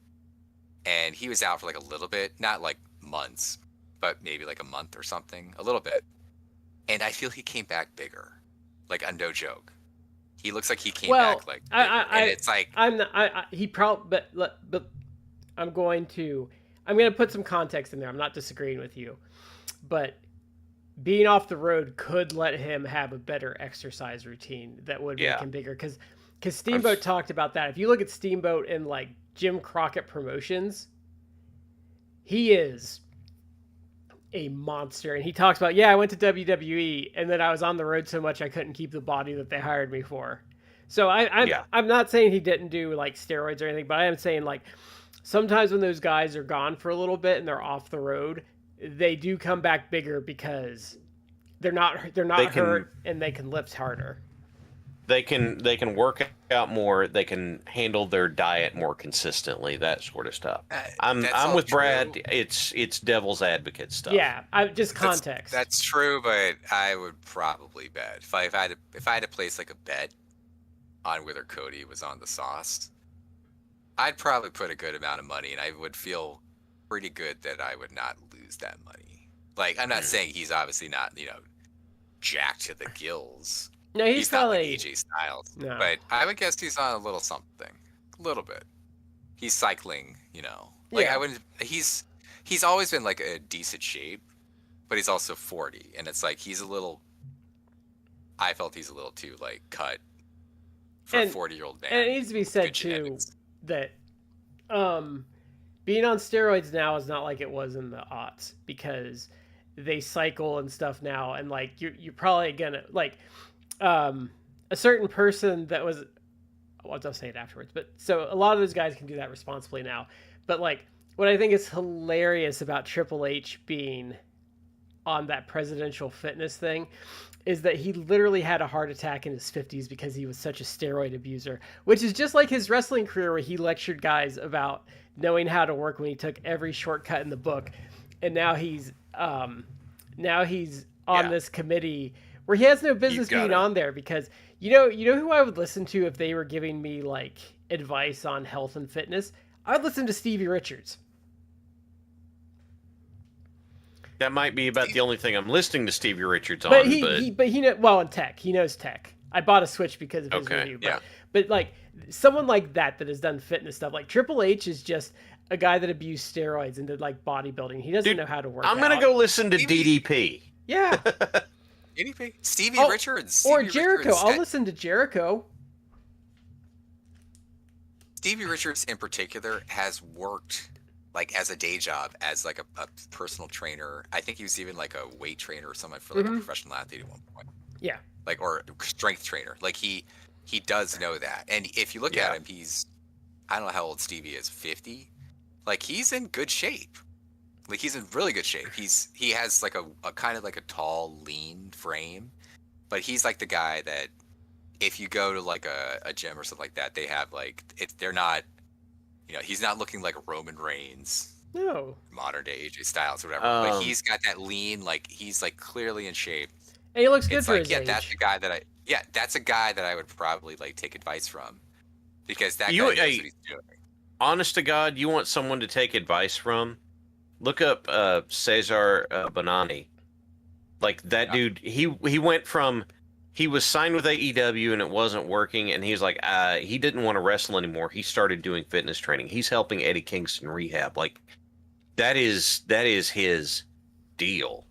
and he was out for like a little bit, not like months, but maybe like a month or something, a little bit. And I feel he came back bigger, like no joke. He looks like he came back like, and it's like but I'm going to put some context in there. I'm not disagreeing with you, but being off the road could let him have a better exercise routine that would make him bigger. Because Steamboat talked about that. If you look at Steamboat in like Jim Crockett Promotions, he is a monster, and he talks about I went to WWE and then I was on the road so much I couldn't keep the body that they hired me for. So I'm not saying he didn't do like steroids or anything, but I am saying like sometimes when those guys are gone for a little bit and they're off the road, they do come back bigger because they're not hurt and they can lift harder. They can work out more. They can handle their diet more consistently. That sort of stuff. I'm with true. Brad. It's devil's advocate stuff. Yeah, just context. That's true, but I would probably bet if I had to place like a bet on whether Cody was on the sauce, I'd probably put a good amount of money, and I would feel pretty good that I would not lose that money. Like, I'm not saying he's obviously not jacked to the gills. No, he's probably not like AJ Styles, but I would guess he's on a little something, a little bit. He's cycling, I wouldn't. He's always been like a decent shape, but he's also 40, and it's like he's a little. I felt he's a little too like cut for a 40-year-old man. And it needs to be said too that being on steroids now is not like it was in the aughts, because they cycle and stuff now, and like you're probably gonna like. A certain person that was, I'll say it afterwards, but so a lot of those guys can do that responsibly now. But like, what I think is hilarious about Triple H being on that presidential fitness thing is that he literally had a heart attack in his 50s because he was such a steroid abuser, which is just like his wrestling career where he lectured guys about knowing how to work when he took every shortcut in the book. And now he's on this committee where he has no business being on there, because you know who I would listen to if they were giving me like advice on health and fitness? I would listen to Stevie Richards. That might be about the only thing I'm listening to Stevie Richards on. But he in tech. He knows tech. I bought a Switch because of his review. But like someone like that has done fitness stuff. Like Triple H is just a guy that abused steroids and did like bodybuilding. He doesn't know how to work out. I'm gonna go listen to DDP. Yeah. Stevie Richards. Or Jericho. I'll listen to Jericho. Stevie Richards in particular has worked like as a day job, as like a personal trainer. I think he was even like a weight trainer or something for like a professional athlete at one point. Yeah. Like, or strength trainer. Like he does know that. And if you look at him, I don't know how old Stevie is, 50. Like he's in good shape. Like he's in really good shape. He has like a kind of like a tall, lean frame, but he's like the guy that if you go to like a gym or something like that, they have like they're not, he's not looking like Roman Reigns, No. modern day AJ Styles or whatever. But he's got that lean, like he's like clearly in shape. And he looks good It's for like, his yeah, age. that's a guy that I would probably like take advice from, because that guy knows what he's doing. Honest to God, you want someone to take advice from? Look up Cesar Bonani. Like that dude, he went from, he was signed with AEW and it wasn't working, and he was like, he didn't want to wrestle anymore. He started doing fitness training. He's helping Eddie Kingston rehab. Like that is his deal,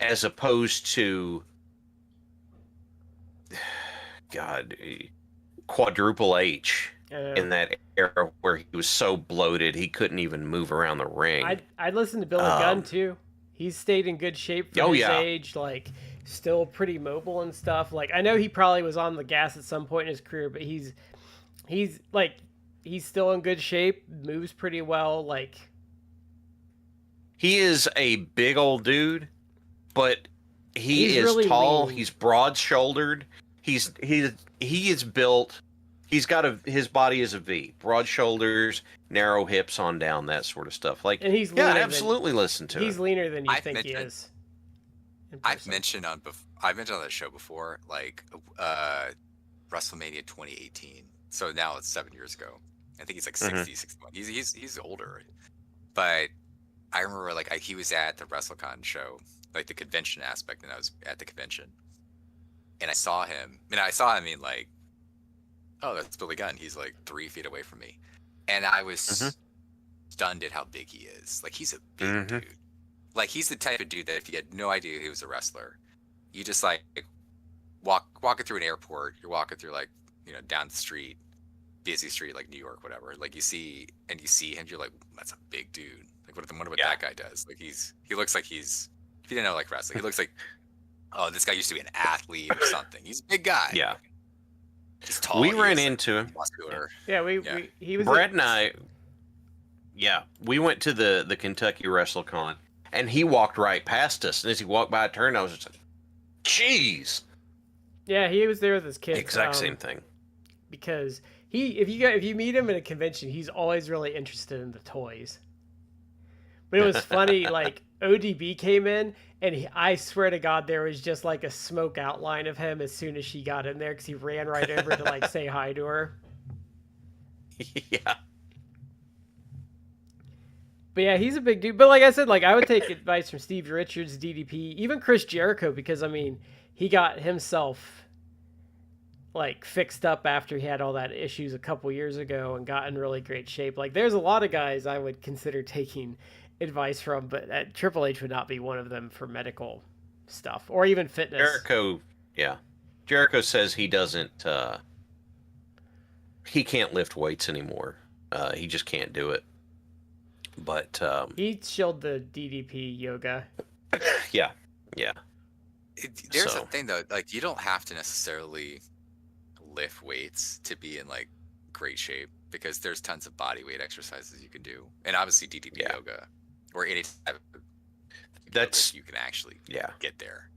as opposed to God, Quadruple H. In that era where he was so bloated he couldn't even move around the ring. I'd listen to Billy Gunn too. He's stayed in good shape for his age, like still pretty mobile and stuff. Like I know he probably was on the gas at some point in his career, but he's still in good shape, moves pretty well. Like he is a big old dude, but he is really tall. lean. He's broad-shouldered. He is built. He's got his body is a V, broad shoulders, narrow hips on down, that sort of stuff. Like, and he's absolutely listen to him. He's leaner than you think he is. I've mentioned on that show before, like WrestleMania 2018. So now it's 7 years ago. I think he's like 60, 61. He's older, but I remember like he was at the WrestleCon show, like the convention aspect, and I was at the convention, and I saw him. I mean, like, oh, that's Billy Gunn. He's like 3 feet away from me. And I was stunned at how big he is. Like, he's a big dude. Like, he's the type of dude that if you had no idea he was a wrestler, you just like walking through an airport, you're walking through like, down the street, busy street, like New York, whatever. Like you see him, you're like, that's a big dude. Like, wonder what that guy does. Like he looks like if you didn't know like wrestling, he looks like, oh, this guy used to be an athlete or something. He's a big guy. Yeah. He's tall. We ran into him. Muscular. Yeah, he was. Brad and I. Yeah, we went to the Kentucky WrestleCon, and he walked right past us. And as he walked by a turn, I was just like, "Jeez." Yeah, he was there with his kids. Exact same thing. Because if you meet him at a convention, he's always really interested in the toys. But it was funny, like ODB came in, and I swear to God, there was just like a smoke outline of him as soon as she got in there, because he ran right over to like say hi to her. Yeah. But yeah, he's a big dude. But like I said, like I would take advice from Steve Richards, DDP, even Chris Jericho, because I mean, he got himself like fixed up after he had all that issues a couple years ago and got in really great shape. Like there's a lot of guys I would consider taking advice from, but Triple H would not be one of them for medical stuff or even fitness. Jericho says he doesn't he can't lift weights anymore. He just can't do it. But he shilled the DDP yoga. Yeah. There's a thing though, like you don't have to necessarily lift weights to be in like great shape, because there's tons of body weight exercises you can do, and obviously DDP yoga or any type of that's you can actually get there.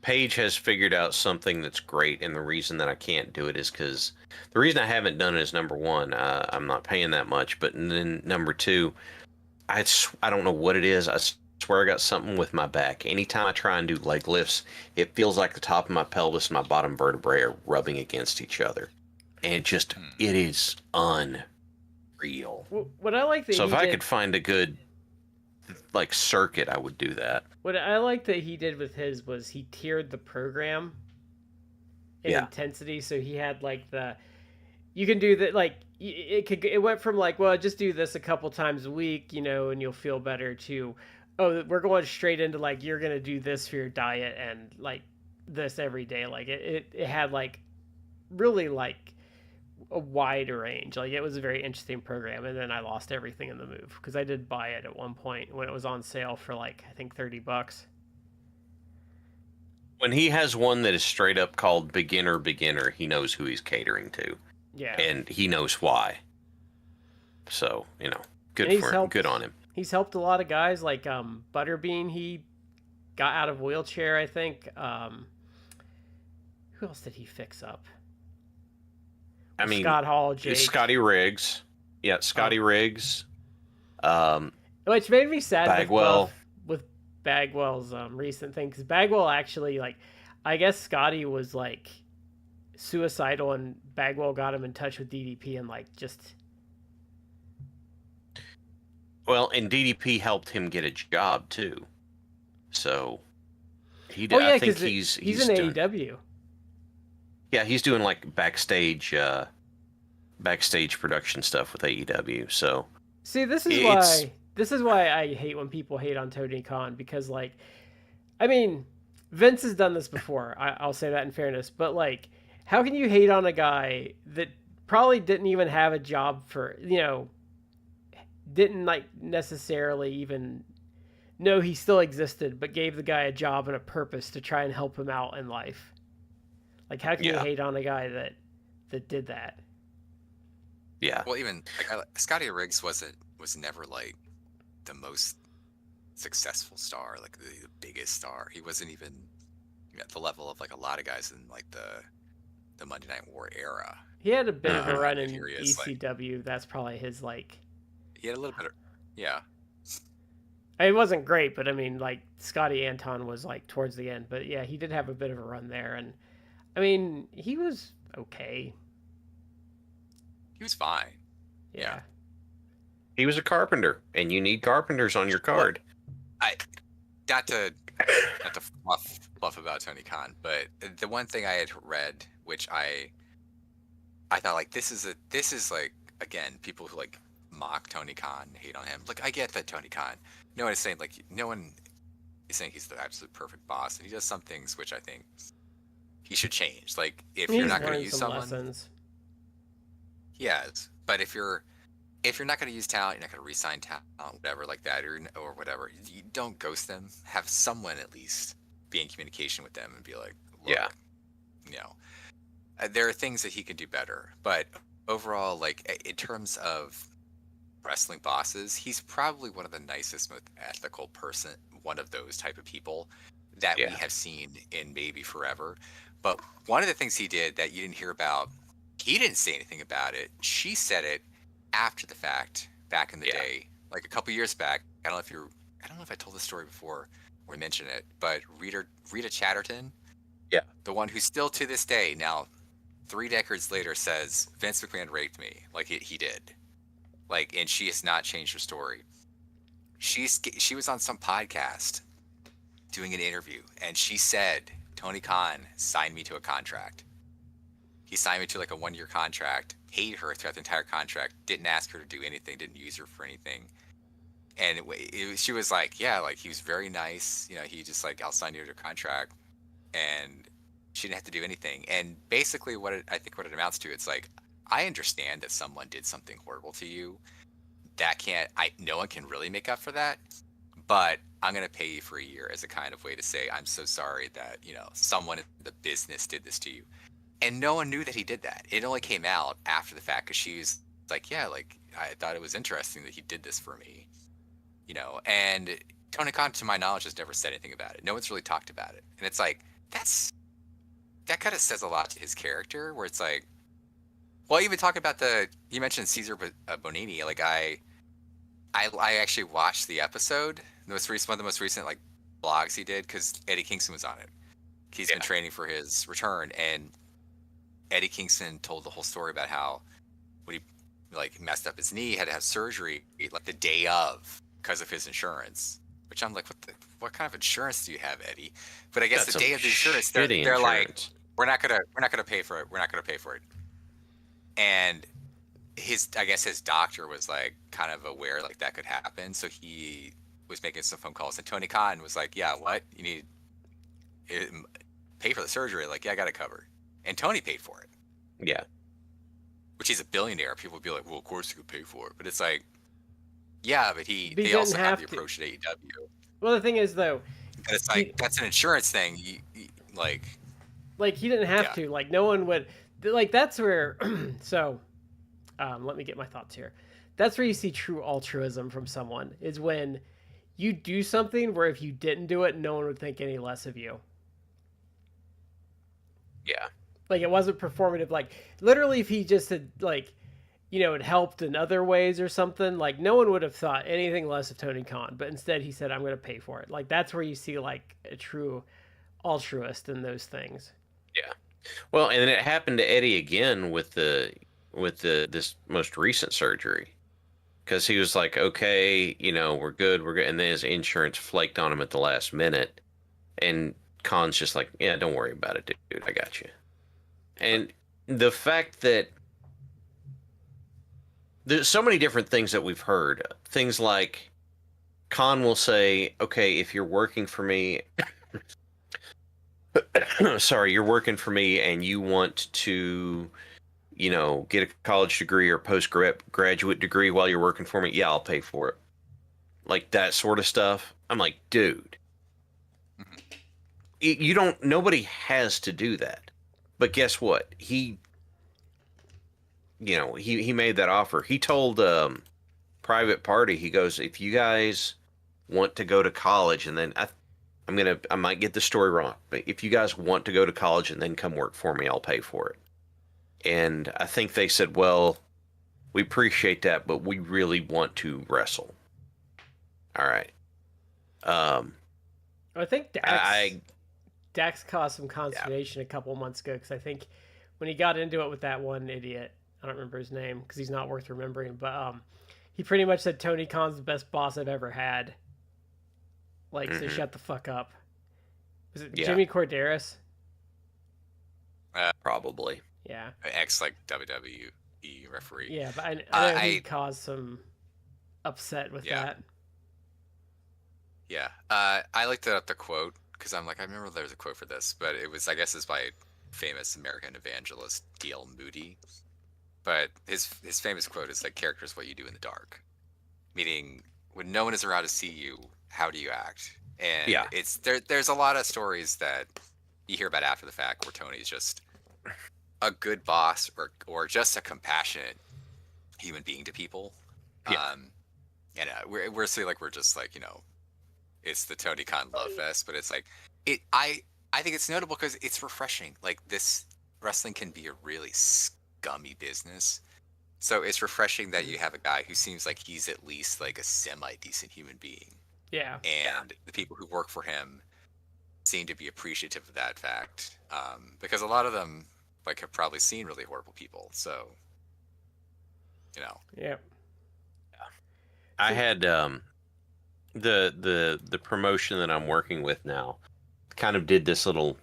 Paige has figured out something that's great, and the reason that I can't do it is because the reason I haven't done it is, number one, I'm not paying that much, but then number two, I don't know what it is. I swear I got something with my back. Anytime I try and do leg lifts, it feels like the top of my pelvis and my bottom vertebrae are rubbing against each other, and it is unreal. What I like that so if I could find a good like circuit, I would do that. What I like that he did with his was he tiered the program in intensity. So he had like you can do that, like it went from like, well, just do this a couple times a week, and you'll feel better, to, oh, we're going straight into like, you're going to do this for your diet and like this every day. Like it had like really like a wide range. Like, it was a very interesting program, and then I lost everything in the move because I did buy it at one point when it was on sale for like I think $30. When he has one that is straight up called beginner, he knows who he's catering to, Yeah, and he knows why. So, good and for him. Good on him. He's helped a lot of guys like Butterbean. He got out of wheelchair, I think. Who else did he fix up? I mean, Scott Hall, Jake. Scotty Riggs. Yeah, Scotty Riggs. Which made me sad Bagwell. with Bagwell's recent thing, because Bagwell actually, like, I guess Scotty was like suicidal, and Bagwell got him in touch with DDP and like just. Well, and DDP helped him get a job too. So he did. Oh yeah, I think he's doing, in AEW. Yeah, he's doing like backstage production stuff with AEW. So see, this is why I hate when people hate on Tony Khan, because, like, I mean, Vince has done this before. I'll say that in fairness, but like, how can you hate on a guy that probably didn't even have a job for, didn't like necessarily even know he still existed, but gave the guy a job and a purpose to try and help him out in life? Like, how can you hate on a guy that did that? Yeah. Well, even like, Scotty Riggs was never like the most successful star, like the biggest star. He wasn't even at the level of like a lot of guys in like the Monday Night War era. He had a bit of a run in Furious, ECW. Like, that's probably his like. He had a little bit of, yeah. It wasn't great, but I mean, like, Scotty Anton was like towards the end. But yeah, he did have a bit of a run there, and I mean, he was okay. He was fine. Yeah. He was a carpenter, and you need carpenters on your card. Not to fluff about Tony Khan, but the one thing I had read, which I thought, like, this is like, again, people who like mock Tony Khan, hate on him. Like, I get that Tony Khan. No one is saying he's the absolute perfect boss, and he does some things which I think he should change. Like, if you're not going to use someone, lessons. Yes, but if you're not going to use talent, you're not going to re-sign talent, whatever like that, or whatever. You don't ghost them. Have someone at least be in communication with them and be like, look, there are things that he could do better. But overall, like, in terms of wrestling bosses, he's probably one of the nicest, most ethical person, one of those type of people that we have seen in maybe forever. But one of the things he did that you didn't hear about, he didn't say anything about it. She said it after the fact, back in the day, like a couple years back. I don't know if I told this story before or mentioned it, but Rita Chatterton, the one who still to this day, now 3 decades later, says Vince McMahon raped me. Like, he did. Like, and she has not changed her story. She was on some podcast doing an interview, and she said Tony Khan signed me to a contract. He signed me to like a 1-year contract, hated her throughout the entire contract, didn't ask her to do anything, didn't use her for anything. And she was like, yeah, like, he was very nice. He just like, I'll sign you to a contract. And she didn't have to do anything. And basically I think what it amounts to, it's like, I understand that someone did something horrible to you. No one can really make up for that. But I'm going to pay you for a year as a kind of way to say, I'm so sorry that, someone in the business did this to you. And no one knew that he did that. It only came out after the fact, because she was like, yeah, like, I thought it was interesting that he did this for me. And Tony Khan, to my knowledge, has never said anything about it. No one's really talked about it. And it's like, that kind of says a lot to his character, where it's like, well, even talk about you mentioned Caesar Bonini. Like, I actually watched the episode, one of the most recent like blogs he did, because Eddie Kingston was on it. He's been training for his return, and Eddie Kingston told the whole story about how when he like messed up his knee, had to have surgery like the day of because of his insurance. Which I'm like, what kind of insurance do you have, Eddie? But I guess the day of the insurance, they're like, we're not gonna pay for it. We're not gonna pay for it. And I guess his doctor was like kind of aware like that could happen, so he was making some phone calls, and Tony Khan was like, yeah, what, you need pay for the surgery? Like, yeah, I got it covered. And Tony paid for it. Yeah. which he's a billionaire, people would be like, well, of course he could pay for it. But it's like, yeah, but He they didn't also have have the to. approach at AEW. Well, the thing is, though, And it's he like, that's an insurance thing. like he didn't have Yeah. to. Like no one would. Like that's where. So, let me get my thoughts here. That's where you see true altruism from someone is when you do something where if you didn't do it, no one would think any less of you. Yeah. Like it wasn't performative. Like literally, if he just had like, it helped in other ways or something, like no one would have thought anything less of Tony Khan. But instead, he said, "I'm going to pay for it." Like that's where you see like a true altruist in those things. Yeah. Well, and it happened to Eddie again with this most recent surgery. Because he was like, okay, we're good, and then his insurance flaked on him at the last minute, and Khan's just like, yeah, don't worry about it, dude, I got you. And the fact that there's so many different things that we've heard, things like Khan will say, okay, if you're working for me, sorry, you're working for me, and you want to get a college degree or postgraduate degree while you're working for me, yeah, I'll pay for it. Like that sort of stuff. I'm like, dude, nobody has to do that. But guess what? He made that offer. He told Private Party, he goes, if you guys want to go to college, and then I might get the story wrong, but if you guys want to go to college and then come work for me, I'll pay for it. And I think they said, well, we appreciate that, but we really want to wrestle. All right. I think Dax caused some consternation a couple months ago because I think when he got into it with that one idiot, I don't remember his name because he's not worth remembering, but he pretty much said Tony Khan's the best boss I've ever had. Like, so shut the fuck up. Was it Jimmy Corderas? Probably. Yeah. Ex WWE referee. Yeah, but I know he caused some upset with that. Yeah. I looked up the quote because I'm like, I remember there was a quote for this, but it was, I guess, it's by famous American evangelist D.L. Moody. But his famous quote is like, character is what you do in the dark. Meaning, when no one is around to see you, how do you act? And it's there's a lot of stories that you hear about after the fact where Tony's just a good boss or just a compassionate human being to people. We're saying like we're just like, it's the Tony Khan love fest, but it's like I think it's notable because it's refreshing. Like this wrestling can be a really scummy business. So it's refreshing that you have a guy who seems like he's at least like a semi-decent human being. Yeah. And the people who work for him seem to be appreciative of that fact. Because a lot of them like have probably seen really horrible people. So, Yeah. I had the promotion that I'm working with now kind of did this little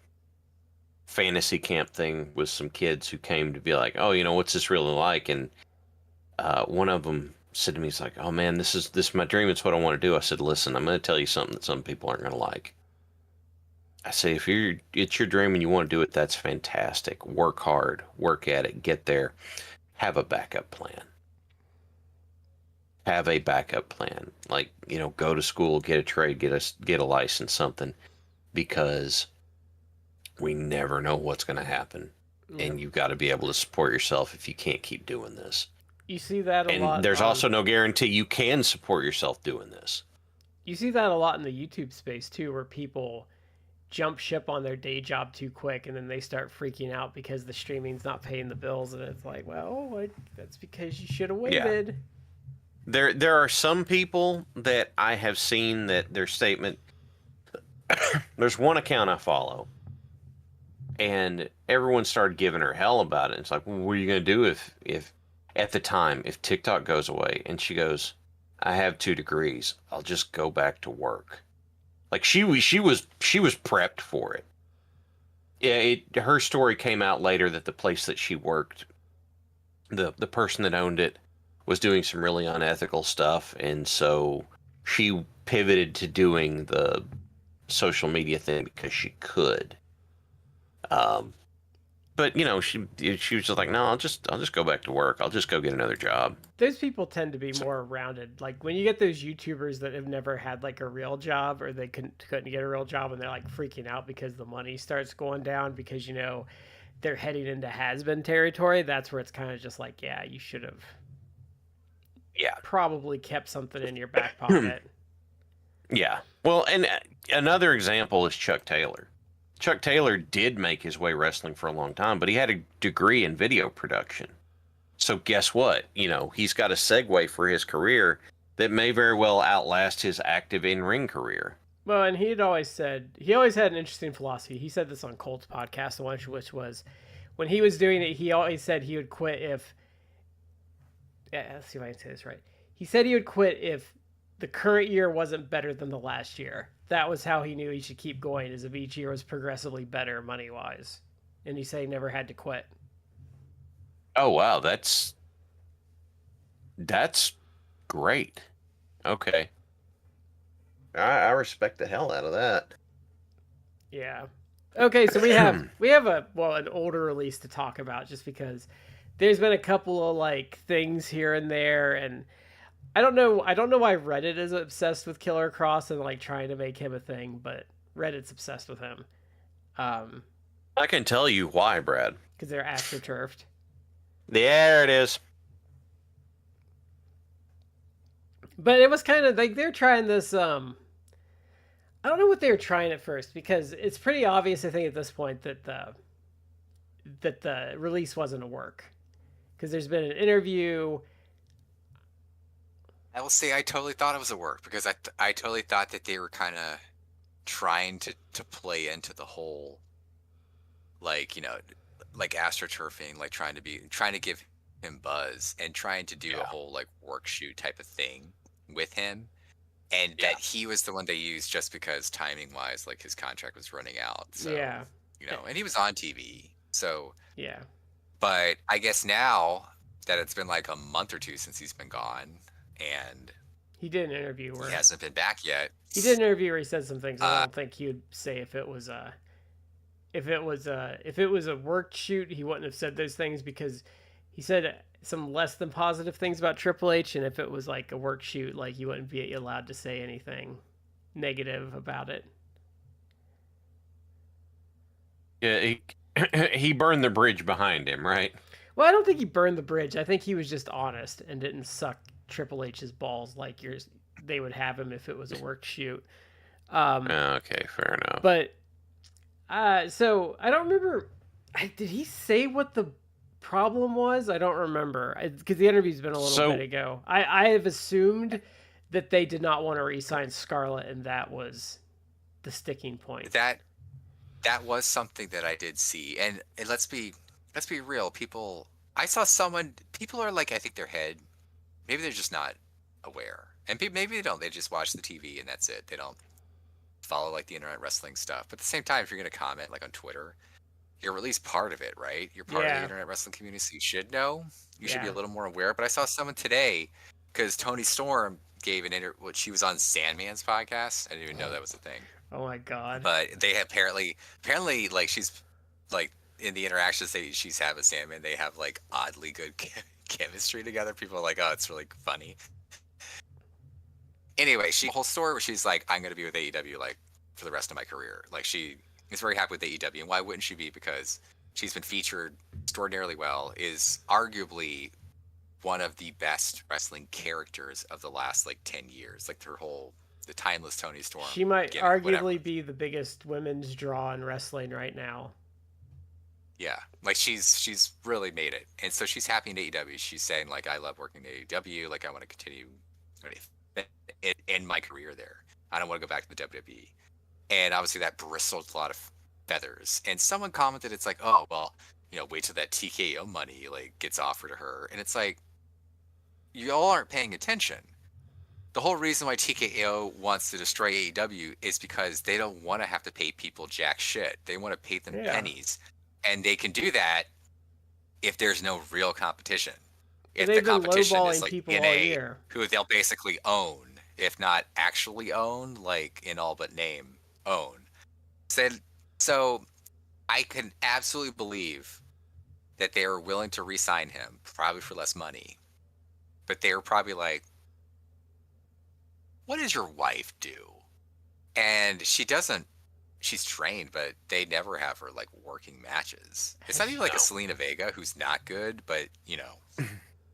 fantasy camp thing with some kids who came to be like, oh, what's this really like? And one of them said to me, he's like, oh man, this is my dream. It's what I want to do. I said, listen, I'm going to tell you something that some people aren't going to like. I say, if it's your dream and you want to do it, that's fantastic. Work hard, work at it, get there, have a backup plan. Have a backup plan. Like, go to school, get a trade, get a license, something, because we never know what's going to happen. Yeah. And you've got to be able to support yourself if you can't keep doing this. You see that a lot. And there's also no guarantee you can support yourself doing this. You see that a lot in the YouTube space too, where people jump ship on their day job too quick and then they start freaking out because the streaming's not paying the bills, and it's like, well, that's because you should have waited. Yeah. There are some people that I have seen that their statement, there's one account I follow, and everyone started giving her hell about it. It's like, well, what are you going to do if at the time, if TikTok goes away? And she goes, I have 2 degrees. I'll just go back to work. Like she was prepped for it. Yeah, her story came out later that the place that she worked, the person that owned it was doing some really unethical stuff, and so she pivoted to doing the social media thing because she could. But but you know, she was just like, no, I'll just go back to work. I'll just go get another job. Those people tend to be more rounded. Like when you get those YouTubers that have never had like a real job, or they couldn't get a real job, and they're like freaking out because the money starts going down because they're heading into has-been territory. That's where it's kind of just like, yeah, you should have probably kept something in your back pocket. Yeah. Well, and another example is Chuck Taylor. Chuck Taylor did make his way wrestling for a long time, but he had a degree in video production. So guess what? You know, he's got a segue for his career that may very well outlast his active in-ring career. Well, and he always had an interesting philosophy. He said this on Colt's podcast, which was when he was doing it, he always said he would quit if. Let's see if I can say this right. He said he would quit if the current year wasn't better than the last year. That was how he knew he should keep going, as if each year was progressively better money-wise. And he said he never had to quit. Oh, wow. That's great. Okay. I respect the hell out of that. Yeah. Okay, so we have an older release to talk about, just because there's been a couple of like things here and there, and I don't know why Reddit is obsessed with Killer Kross and like trying to make him a thing, but Reddit's obsessed with him. I can tell you why, Brad. Because they're astroturfed. There it is. But it was kind of like they're trying this. I don't know what they were trying at first, because it's pretty obvious, I think, at this point that the release wasn't a work. Because there's been an interview. I will say I totally thought it was a work, because I totally thought that they were kind of trying to play into the whole, like, you know, like astroturfing, like trying to give him buzz and trying to do a whole like work shoot type of thing with him, and that he was the one they used just because timing wise, like his contract was running out. So, you know, and he was on TV, so yeah. But I guess now that it's been like a month or two since he's been gone, and he did an interview where he hasn't been back yet. He did an interview where he said some things. I don't think he would say if it was a work shoot, he wouldn't have said those things, because he said some less than positive things about Triple H, and if it was like a work shoot, like you wouldn't be allowed to say anything negative about it. Yeah, he burned the bridge behind him, right? Well, I don't think he burned the bridge. I think he was just honest and didn't suck Triple H's balls like they would have him if it was a work shoot. Okay, fair enough. But so I don't remember. Did he say what the problem was? I don't remember, because the interview's been a little bit ago. I have assumed that they did not want to re-sign Scarlett, and that was the sticking point. That was something that I did see, and let's be real. People are like, I think their head, maybe they're just not aware, and maybe they don't. They just watch the TV and that's it. They don't follow like the internet wrestling stuff. But at the same time, if you're going to comment like on Twitter, you're at least part of it, right? You're part of the internet wrestling community, so you should know. You should be a little more aware. But I saw someone today, because Toni Storm gave an interview. She was on Sandman's podcast. I didn't even know that was a thing. Oh my god! But they have apparently like she's like in the interactions she's had with Sandman, they have like oddly good chemistry together. People are like, oh, it's really funny. Anyway, the whole story where she's like, I'm going to be with AEW like for the rest of my career. Like, she is very happy with AEW, and why wouldn't she be? Because she's been featured extraordinarily well, is arguably one of the best wrestling characters of the last like 10 years. Like the timeless Toni Storm. She might arguably be the biggest women's draw in wrestling right now. Yeah, like she's really made it, and so she's happy in AEW. She's saying like, I love working at AEW. Like, I want to continue in my career there. I don't want to go back to the WWE. And obviously that bristled a lot of feathers. And someone commented, it's like, oh well, you know, wait till that TKO money like gets offered to her. And it's like, you all aren't paying attention. The whole reason why TKO wants to destroy AEW is because they don't want to have to pay people jack shit. They want to pay them pennies. And they can do that if there's no real competition. If the competition is like TNA, who they'll basically own, if not actually own, like in all but name, own. So I can absolutely believe that they were willing to re-sign him, probably for less money. But they were probably like, what does your wife do? And she doesn't, she's trained, but they never have her like working matches. It's not even like a Selena Vega who's not good, but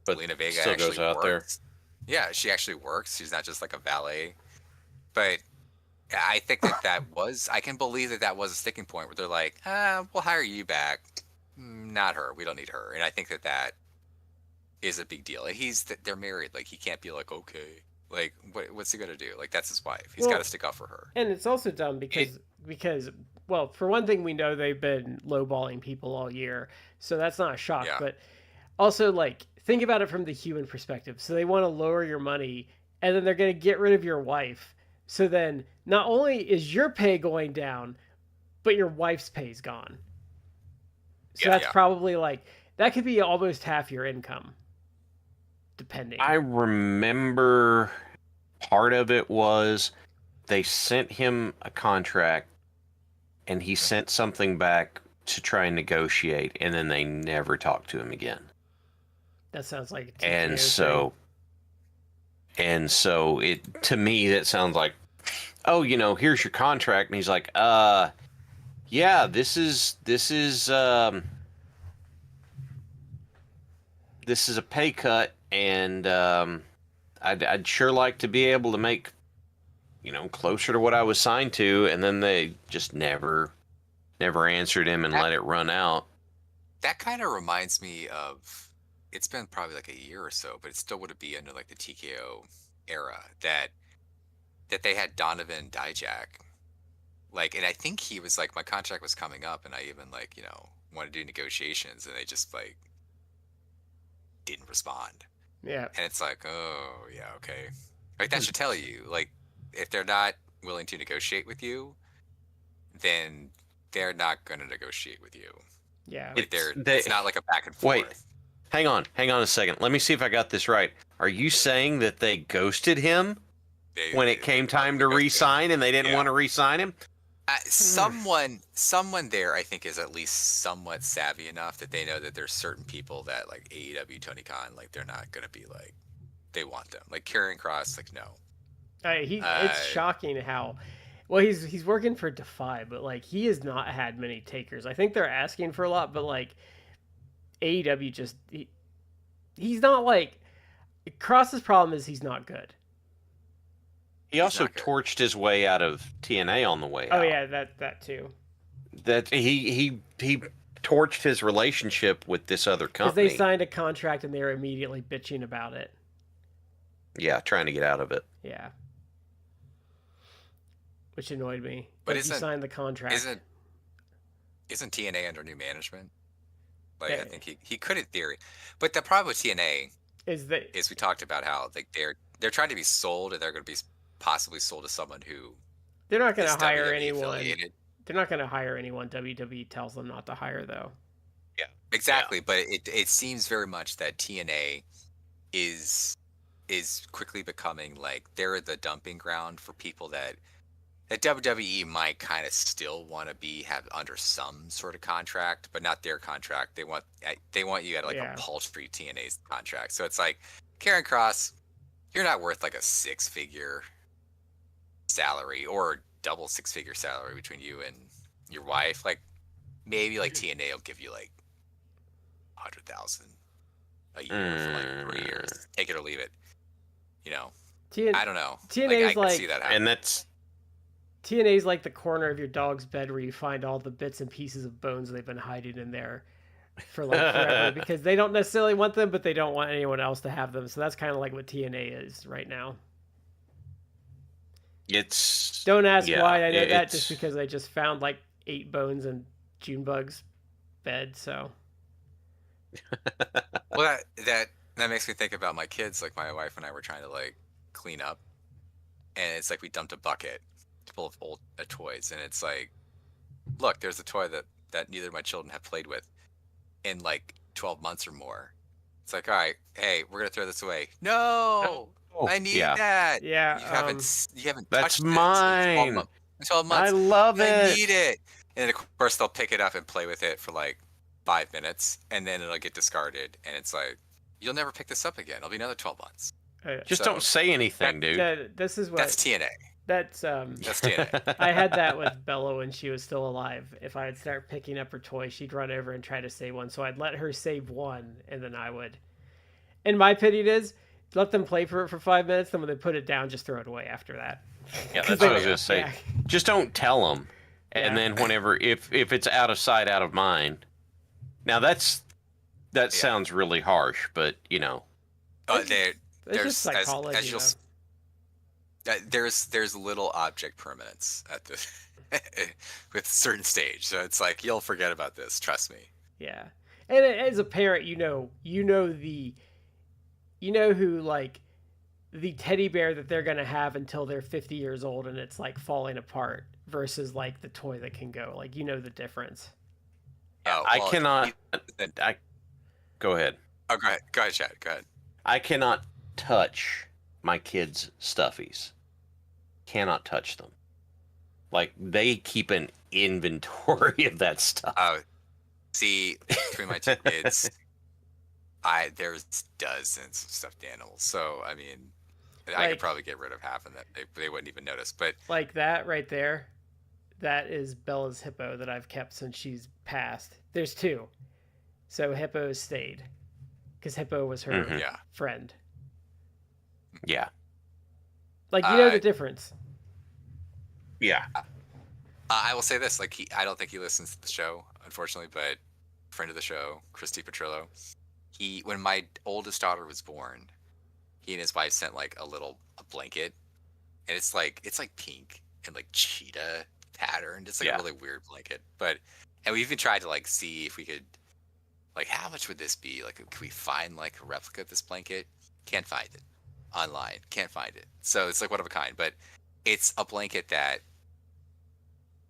But Selena Vega still actually goes out works. Yeah, she actually works. She's not just like a valet. But I think I can believe that was a sticking point where they're like, we'll hire you back. Not her. We don't need her. And I think that is a big deal. And they're married. Like, he can't be like, okay. Like, what's he gonna do? Like, that's his wife. He's got to stick up for her. And it's also dumb because well, for one thing, we know they've been lowballing people all year, so that's not a shock. Yeah. But also, like, think about it from the human perspective. So they want to lower your money, and then they're going to get rid of your wife. So then, not only is your pay going down, but your wife's pay's gone. So that's probably like, that could be almost half your income, depending. I remember part of it was they sent him a contract and he sent something back to try and negotiate, and then they never talked to him again. That sounds like a and so it, to me, that sounds like, oh, here's your contract, and he's like, yeah, this is a pay cut, and I'd sure like to be able to make closer to what I was signed to. And then they just never answered him and let it run out. That kind of reminds me of, it's been probably like a year or so, but it still would be under like the TKO era that they had Donovan Dijak. Like, and I think he was like, my contract was coming up, and I even like, wanted to do negotiations, and they just like didn't respond. Yeah. And it's like, oh yeah, okay. Like, that should tell you, like, if they're not willing to negotiate with you, then they're not going to negotiate with you. Yeah. Like, it's not like a back and forth. Wait, hang on a second. Let me see if I got this right. Are you saying that they ghosted him when it came time to re-sign, and they didn't want to re-sign him? Someone there, I think, is at least somewhat savvy enough that they know that there's certain people that, like AEW, Tony Khan, like, they're not going to be like, they want them. Like Killer Kross, like, no. It's shocking how, well, he's working for Defy, but like, he has not had many takers. I think they're asking for a lot, but like AEW just he's not like, Cross's problem is he's not good. He also torched his way out of TNA on the way out. Oh yeah, that too. That he torched his relationship with this other company. Because they signed a contract and they were immediately bitching about it. Yeah, trying to get out of it. Yeah. Which annoyed me. But he signed the contract. Isn't TNA under new management? Like, I think he could in theory. But the problem with TNA is we talked about how like they're trying to be sold, and they're going to be possibly sold to someone who they're not going to hire anyone. Affiliated. They're not going to hire anyone WWE tells them not to hire, though. Yeah, exactly. Yeah. But it seems very much that TNA is quickly becoming like they're the dumping ground for people that WWE might kind of still want to have under some sort of contract, but not their contract. They want you at like a paltry TNA contract. So it's like, Killer Kross, you're not worth like a 6-figure salary or double 6-figure salary between you and your wife. Like, maybe like TNA will give you like $100,000 a year for like 3 years. Take it or leave it. I don't know. TNA's I can see that happen. And that's TNA's like the corner of your dog's bed where you find all the bits and pieces of bones they've been hiding in there for like forever because they don't necessarily want them, but they don't want anyone else to have them. So that's kind of like what TNA is right now. Don't ask why I know that, just because I just found like 8 bones in Junebug's bed. So well, that makes me think about my kids. Like, my wife and I were trying to like clean up, and it's like we dumped a bucket full of old toys, and it's like, look, there's a toy that neither of my children have played with in like 12 months or more. It's like, all right, hey, we're gonna throw this away. No, I need that. Yeah, you haven't that's touched mine. It in 12 months. I love it. I need it. And then of course they'll pick it up and play with it for like 5 minutes, and then it'll get discarded, and it's like, you'll never pick this up again. It'll be another 12 months. Just So, don't say anything, dude. This is what That's TNA. that's That's TNA. I had that with Bella when she was still alive. If I'd start picking up her toy, she'd run over and try to save one. So I'd let her save one, and then I would. And my opinion is, let them play for it for 5 minutes. Then when they put it down, just throw it away after that. Yeah, that's what I was gonna say. Yeah. Just don't tell them. And then whenever, if it's out of sight, out of mind. Now that sounds really harsh, but you know. It's just psychology. as you'll, there's little object permanence at the with certain stage, so it's like you'll forget about this. Trust me. Yeah, and as a parent, you know who like the teddy bear that they're gonna have until they're 50 years old, and it's like falling apart versus like the toy that can go. Like the difference. Oh, I cannot. Go ahead. Oh, go ahead, Chad. Go ahead. I cannot touch my kids' stuffies. Cannot touch them. Like, they keep an inventory of that stuff. Oh, see, between my two kids, there's dozens of stuffed animals. So I mean, I could probably get rid of half of them. They wouldn't even notice. But like that right there, that is Bella's hippo that I've kept since she's passed. There's two, so Hippo stayed because Hippo was her friend. Yeah. Like, the difference. Yeah. I will say this: like, I don't think he listens to the show, unfortunately, but friend of the show, Christy Petrillo, when my oldest daughter was born, he and his wife sent like a blanket, and it's like pink and like cheetah patterned. It's like a really weird blanket, and we even tried to like see if we could, like, how much would this be? Like, could we find like a replica of this blanket? Can't find it online. Can't find it. So it's like one of a kind, but it's a blanket that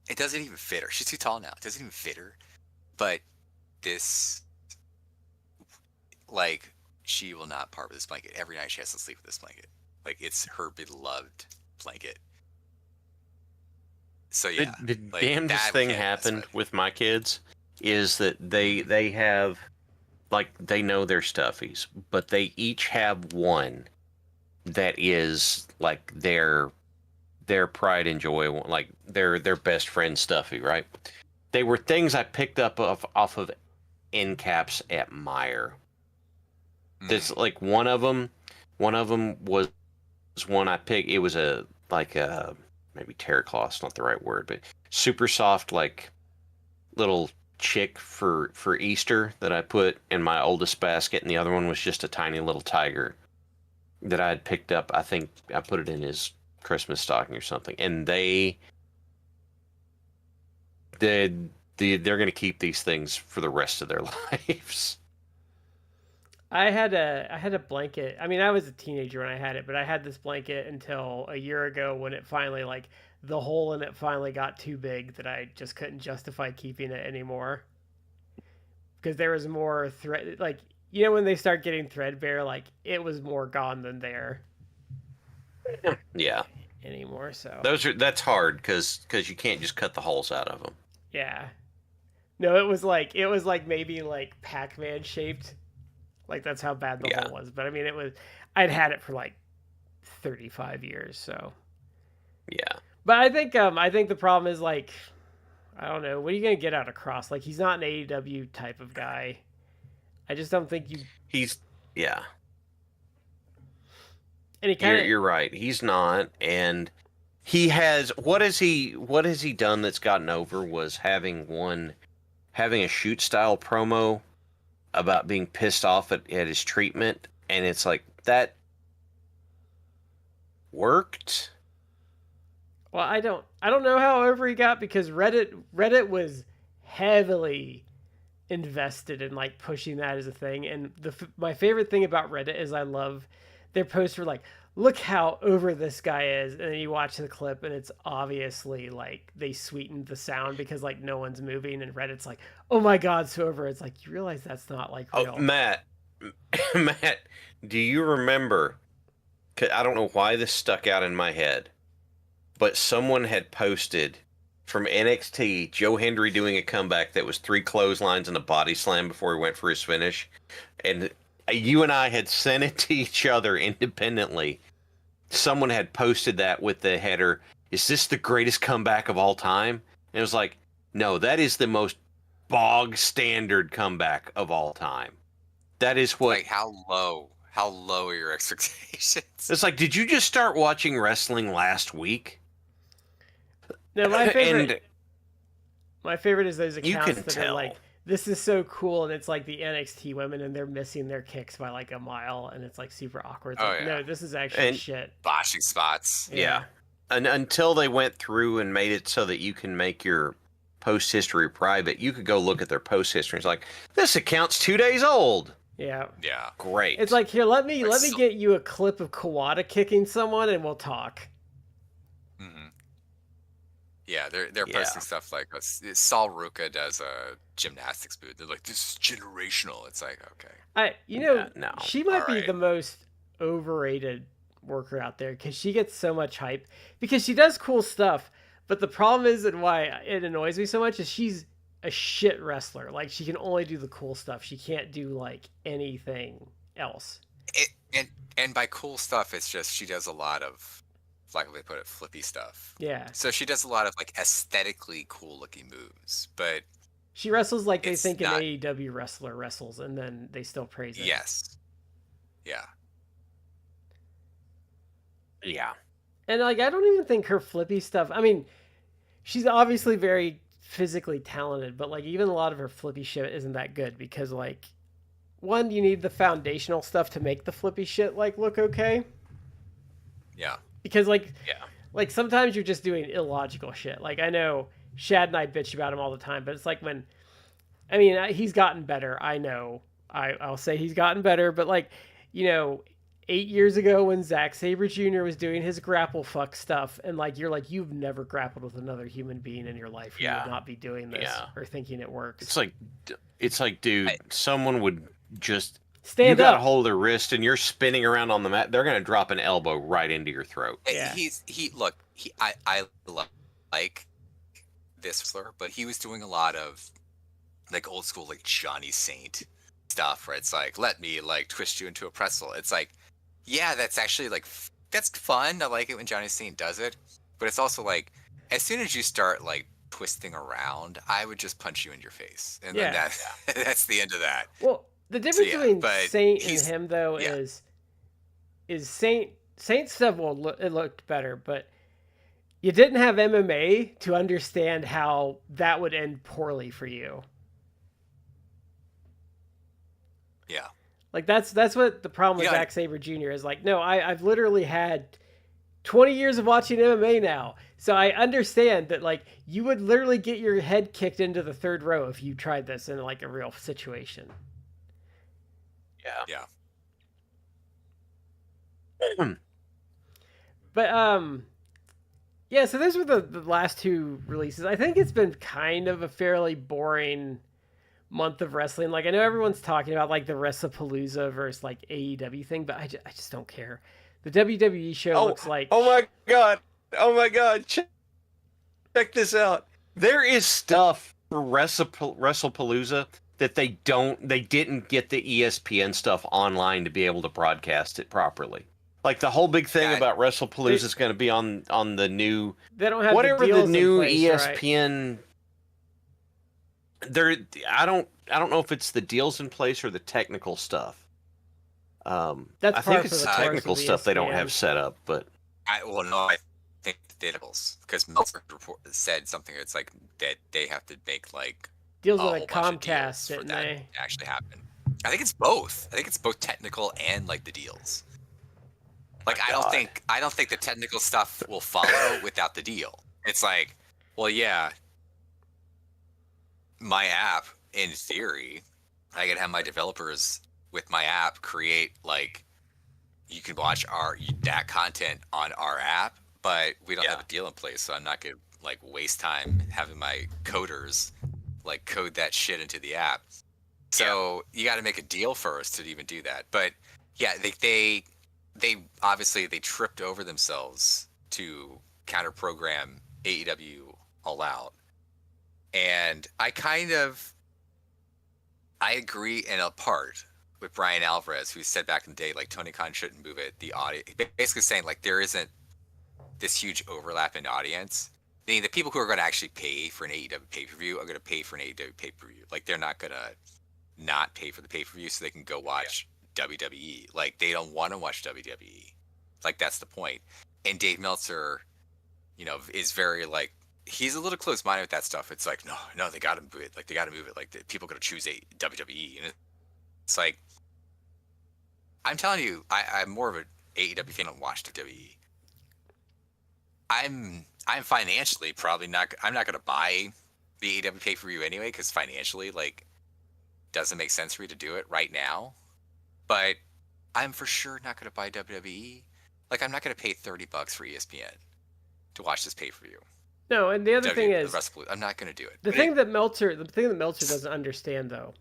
it doesn't even fit her. She's too tall now. It doesn't even fit her. But this, like, she will not part with this blanket. Every night she has to sleep with this blanket. Like, it's her beloved blanket. So yeah, the damnedest thing happened with my kids is that they have, like, they know their stuffies, but they each have one that is like their pride and joy, like their best friend stuffy, right? They were things I picked up off of end caps at Meijer. There's like one of them was one I picked. It was maybe terra cloth's not the right word, but super soft, like little chick for Easter that I put in my oldest basket, and the other one was just a tiny little tiger that I had picked up. I think I put it in his Christmas stocking or something, and they're going to keep these things for the rest of their lives. I had a blanket. I mean, I was a teenager when I had it, but I had this blanket until a year ago when it finally, like, the hole in it finally got too big that I just couldn't justify keeping it anymore. Because there was more thread, like, when they start getting threadbare, like, it was more gone than there. Yeah. Anymore, so. That's hard because you can't just cut the holes out of them. Yeah. No, it was like maybe like Pac-Man shaped. Like, that's how bad the hole was. But I mean, I'd had it for like 35 years, so. Yeah. But I think the problem is, like, I don't know, what are you gonna get out of Kross? Like, he's not an AEW type of guy. I just don't think he's yeah. And he kind of, you're right. He's not, and he has what has he done that's gotten over was having a shoot style promo about being pissed off at his treatment, and it's like that worked. Well, I don't know how over he got, because Reddit was heavily invested in like pushing that as a thing, and my favorite thing about Reddit is I love their posts were like, look how over this guy is, and then you watch the clip and it's obviously like they sweetened the sound because like no one's moving, and Reddit's like, oh my god, so over. It's like, you realize that's not like real. Oh, Matt, do you remember, I don't know why this stuck out in my head, but someone had posted from NXT, Joe Hendry doing a comeback that was 3 clotheslines and a body slam before he went for his finish. And you and I had sent it to each other independently. Someone had posted that with the header, "Is this the greatest comeback of all time?" And it was like, no, that is the most bog standard comeback of all time. That is what... Like, how low are your expectations? It's like, did you just start watching wrestling last week? No, my favorite. And my favorite is those you accounts can that tell. are like, "This is so cool," and it's like the NXT women, and they're missing their kicks by like a mile, and it's like super awkward. It's like, no, this is actually shit. Botching spots. Yeah. And until they went through and made it so that you can make your post history private, you could go look at their post history. It's like, this account's 2 days old. Yeah. Great. It's like, here, let me get you a clip of Kawada kicking someone, and we'll talk. Mm-hmm. Yeah, they're posting stuff like Saul Ruka does a gymnastics boot. They're like, this is generational. It's like, okay. She might be the most overrated worker out there because she gets so much hype because she does cool stuff. But the problem is, and why it annoys me so much, is she's a shit wrestler. Like, she can only do the cool stuff. She can't do like anything else. And by cool stuff, it's just she does a lot of, like they put it, flippy stuff. Yeah. So she does a lot of like aesthetically cool looking moves, but she wrestles like they think an AEW wrestler wrestles, and then they still praise it. Yes. Yeah. Yeah. And like, I don't even think her flippy stuff. I mean, she's obviously very physically talented, but like, even a lot of her flippy shit isn't that good because, like, one, you need the foundational stuff to make the flippy shit like look okay. Yeah. Because like sometimes you're just doing illogical shit. Like, I know Shad and I bitch about him all the time, but it's like he's gotten better. I know. I'll say he's gotten better, but like, 8 years ago when Zack Sabre Jr. was doing his grapple fuck stuff, and like, you're like, you've never grappled with another human being in your life. You would not be doing this or thinking it works. It's like, dude, someone would just stand you got up, a hold of their wrist, and you're spinning around on the mat. They're gonna drop an elbow right into your throat. Yeah. I like this wrestler, but he was doing a lot of like old school like Johnny Saint stuff, where it's like, let me like twist you into a pretzel. It's like, yeah, that's actually like that's fun. I like it when Johnny Saint does it, but it's also like, as soon as you start like twisting around, I would just punch you in your face, and then that's the end of that. Well, the difference between Saint and him though is Saint stuff it looked better, but you didn't have MMA to understand how that would end poorly for you. Yeah. Like, that's what the problem with Zack Sabre Jr. is. Like, no, I've literally had 20 years of watching MMA now. So I understand that, like, you would literally get your head kicked into the third row if you tried this in, like, a real situation. Yeah. But, yeah, so those were the last two releases. I think it's been kind of a fairly boring month of wrestling. Like, I know everyone's talking about like the WrestlePalooza versus like AEW thing, but I just don't care. The WWE show looks like... Oh my god, check this out. There is stuff for WrestlePalooza that they didn't get the ESPN stuff online to be able to broadcast it properly. Like, the whole big thing about WrestlePalooza is going to be on the new... They don't have whatever the new place, ESPN... Right? I don't know if it's the deals in place or the technical stuff. I think it's the technical stuff they don't have set up, but... I think the deals, because Meltzer said something. It's like that they have to make like deals with like Comcast, for that to actually happen. I think it's both. I think it's both technical and like the deals. Like, I don't think the technical stuff will follow without the deal. It's like, well, yeah, my app, in theory, I can have my developers with my app create, like, you can watch that content on our app, but we don't have a deal in place, so I'm not going to, like, waste time having my coders, like, code that shit into the app. So you got to make a deal first to even do that. But, yeah, they obviously, they tripped over themselves to counter-program AEW All Out. And I agree in a part with Brian Alvarez, who said back in the day, like, Tony Khan shouldn't move it. The audience, basically saying, like, there isn't this huge overlap in audience. Meaning the people who are going to actually pay for an AEW pay-per-view are going to pay for an AEW pay-per-view. Like, they're not going to not pay for the pay-per-view so they can go watch WWE. Like, they don't want to watch WWE. Like, that's the point. And Dave Meltzer, is very, like, he's a little close-minded with that stuff. It's like, no, they got to move it. Like, they got to move it. Like, people going to choose a WWE. And it's like, I'm telling you, I'm more of an AEW fan than watch WWE. I'm financially probably not. I'm not going to buy the AEW pay-per-view anyway because financially, like, doesn't make sense for me to do it right now. But I'm for sure not going to buy WWE. Like, I'm not going to pay $30 for ESPN to watch this pay-per-view. No, and the other thing is, I'm not going to do it. The thing that Meltzer doesn't understand, though,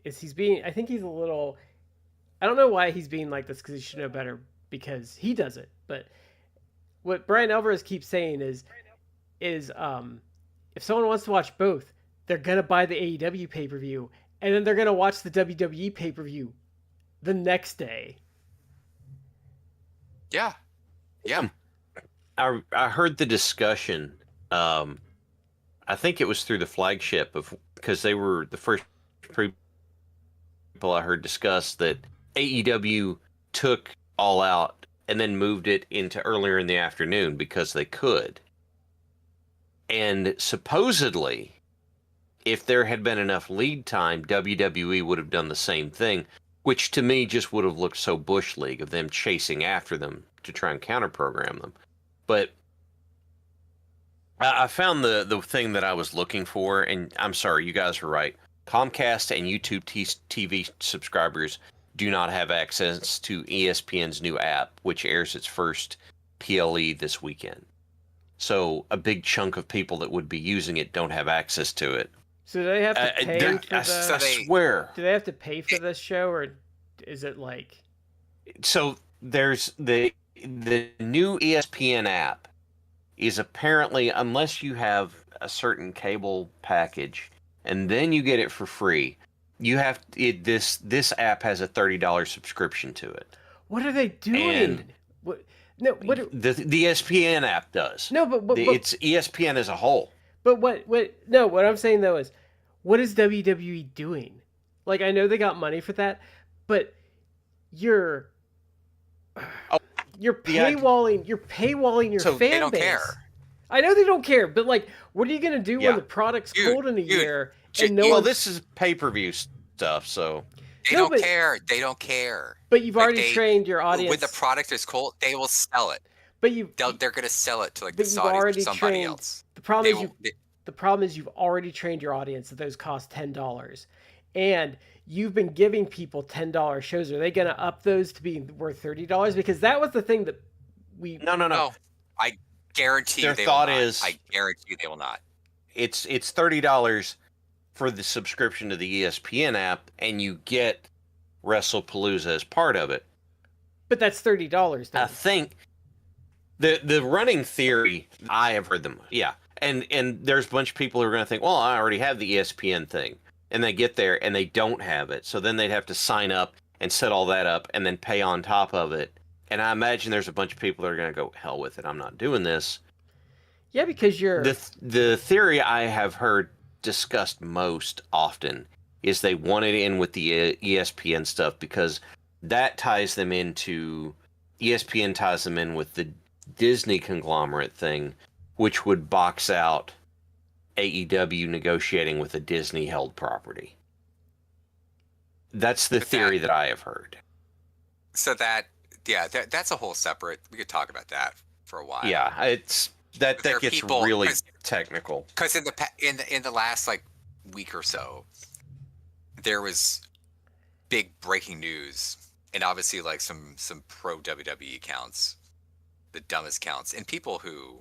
is I think he's a little. I don't know why he's being like this, because he should know better, because he does it. But what Brian Alvarez keeps saying is if someone wants to watch both, they're gonna buy the AEW pay-per-view, and then they're gonna watch the WWE pay-per-view the next day. Yeah. I heard the discussion. I think it was through the flagship because they were the first people I heard discuss that AEW took All Out and then moved it into earlier in the afternoon because they could. And supposedly, if there had been enough lead time, WWE would have done the same thing, which to me just would have looked so Bush League of them chasing after them to try and counter-program them. But I found the thing that I was looking for, and I'm sorry, you guys are right. Comcast and YouTube TV subscribers do not have access to ESPN's new app, which airs its first PLE this weekend. So a big chunk of people that would be using it don't have access to it. So do they have to pay for the... I swear. Do they have to pay for this show, or is it like... So there's the new ESPN app is apparently, unless you have a certain cable package, and then you get it for free, you have this app has a $30 subscription to it. What are they doing? The ESPN app does. No, but it's ESPN as a whole. But what I'm saying though is, what is WWE doing? Like, I know they got money for that, but you're paywalling your fan base. They don't care. I know they don't care, but like, what are you gonna do when the product's cold in a year? This is pay-per-view stuff, so they don't care. They don't care. But you've already trained your audience. When the product is cold, they will sell it. But they're gonna sell it to like the Saudis or somebody else. The problem is you've already trained your audience that those cost $10, and you've been giving people $10 shows. Are they going to up those to be worth $30? Because that was the thing that we... No. I guarantee their they thought will not. is I guarantee they will not. It's $30 for the subscription to the ESPN app, and you get WrestlePalooza as part of it. But that's $30. Then. I think the running theory, I have heard them, yeah. And there's a bunch of people who are going to think, well, I already have the ESPN thing. And they get there and they don't have it. So then they'd have to sign up and set all that up and then pay on top of it. And I imagine there's a bunch of people that are going to go, hell with it, I'm not doing this. Yeah, because you're... The theory I have heard discussed most often is they want it in with the ESPN stuff because that ties them into... ESPN ties them in with the Disney conglomerate thing, which would box out AEW negotiating with a Disney-held property. That's the theory that I have heard. So that's a whole separate... We could talk about that for a while. Yeah, it's that gets really technical. Because in the last like week or so, there was big breaking news, and obviously like some pro WWE accounts, the dumbest accounts, and people who...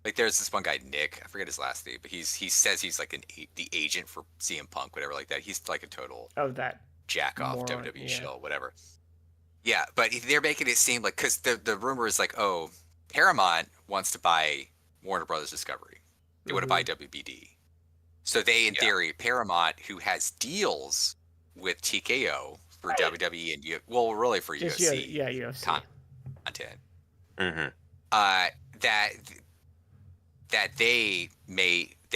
Like, there's this one guy, Nick, I forget his last name, but he says he's like the agent for CM Punk, whatever like that. He's like a total that jack-off WWE shill, whatever. Yeah, but they're making it seem like, because the rumor is like, oh, Paramount wants to buy Warner Brothers Discovery. They want to buy WBD. So they, in Yeah. theory, Paramount, who has deals with TKO for WWE and really for Just UFC UFC. content, Mm-hmm. that they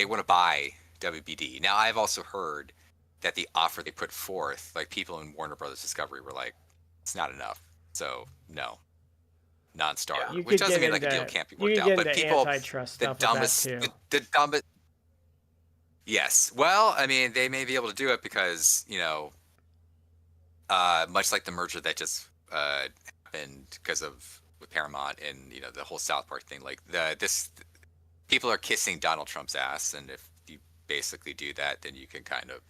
want to buy WBD. Now, I've also heard that the offer they put forth, like people in Warner Brothers Discovery were like, it's not enough. So no, non-starter. You Which could doesn't get mean like a deal into can't be you worked could out. get But into people, antitrust the stuff dumbest, with that too. the dumbest. Yes. Well, I mean, they may be able to do it because, much like the merger that just happened because of with Paramount and the whole South Park thing, like people are kissing Donald Trump's ass, and if you basically do that, then you can kind of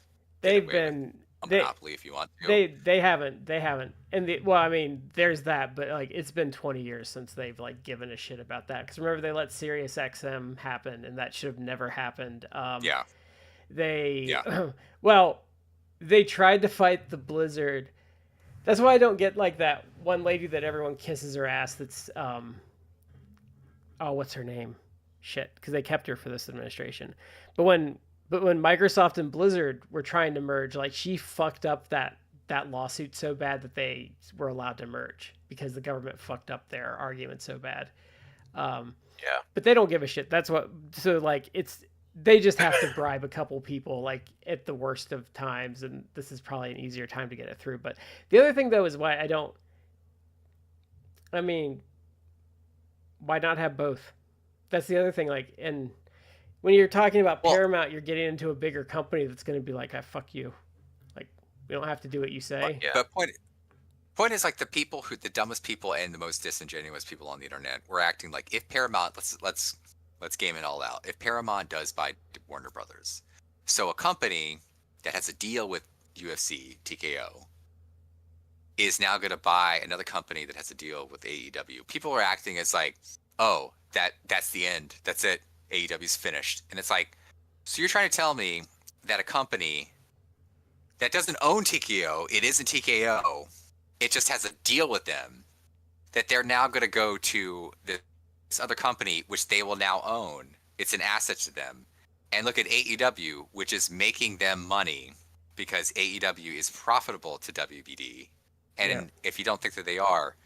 They've been a monopoly if you want to. They haven't, and I mean, there's that, but like it's been 20 years since they've like given a shit about that. Because remember, they let Sirius XM happen, and that should have never happened. Yeah. Well, they tried to fight the Blizzard. That's why I don't get like that one lady that everyone kisses her ass. That's what's her name? Shit, because they kept her for this administration. But when Microsoft and Blizzard were trying to merge, like she fucked up that lawsuit so bad that they were allowed to merge because the government fucked up their argument so bad. But they don't give a shit. That's what. So like they just have to bribe a couple people like at the worst of times, and this is probably an easier time to get it through. But the other thing though is why I don't. I mean, why not have both? That's the other thing. Like, and when you're talking about Paramount, you're getting into a bigger company that's going to be like, fuck you. Like, we don't have to do what you say. But point is like the dumbest people and the most disingenuous people on the internet were acting like if Paramount, let's game it all out. If Paramount does buy Warner Brothers, so a company that has a deal with UFC, TKO, is now going to buy another company that has a deal with AEW. People are acting as like, oh, that's the end. That's it. AEW's finished. And it's like, so you're trying to tell me that a company that doesn't own TKO, it isn't TKO, it just has a deal with them, that they're now going to go to this other company, which they will now own. It's an asset to them. And look at AEW, which is making them money because AEW is profitable to WBD. And if you don't think that they are,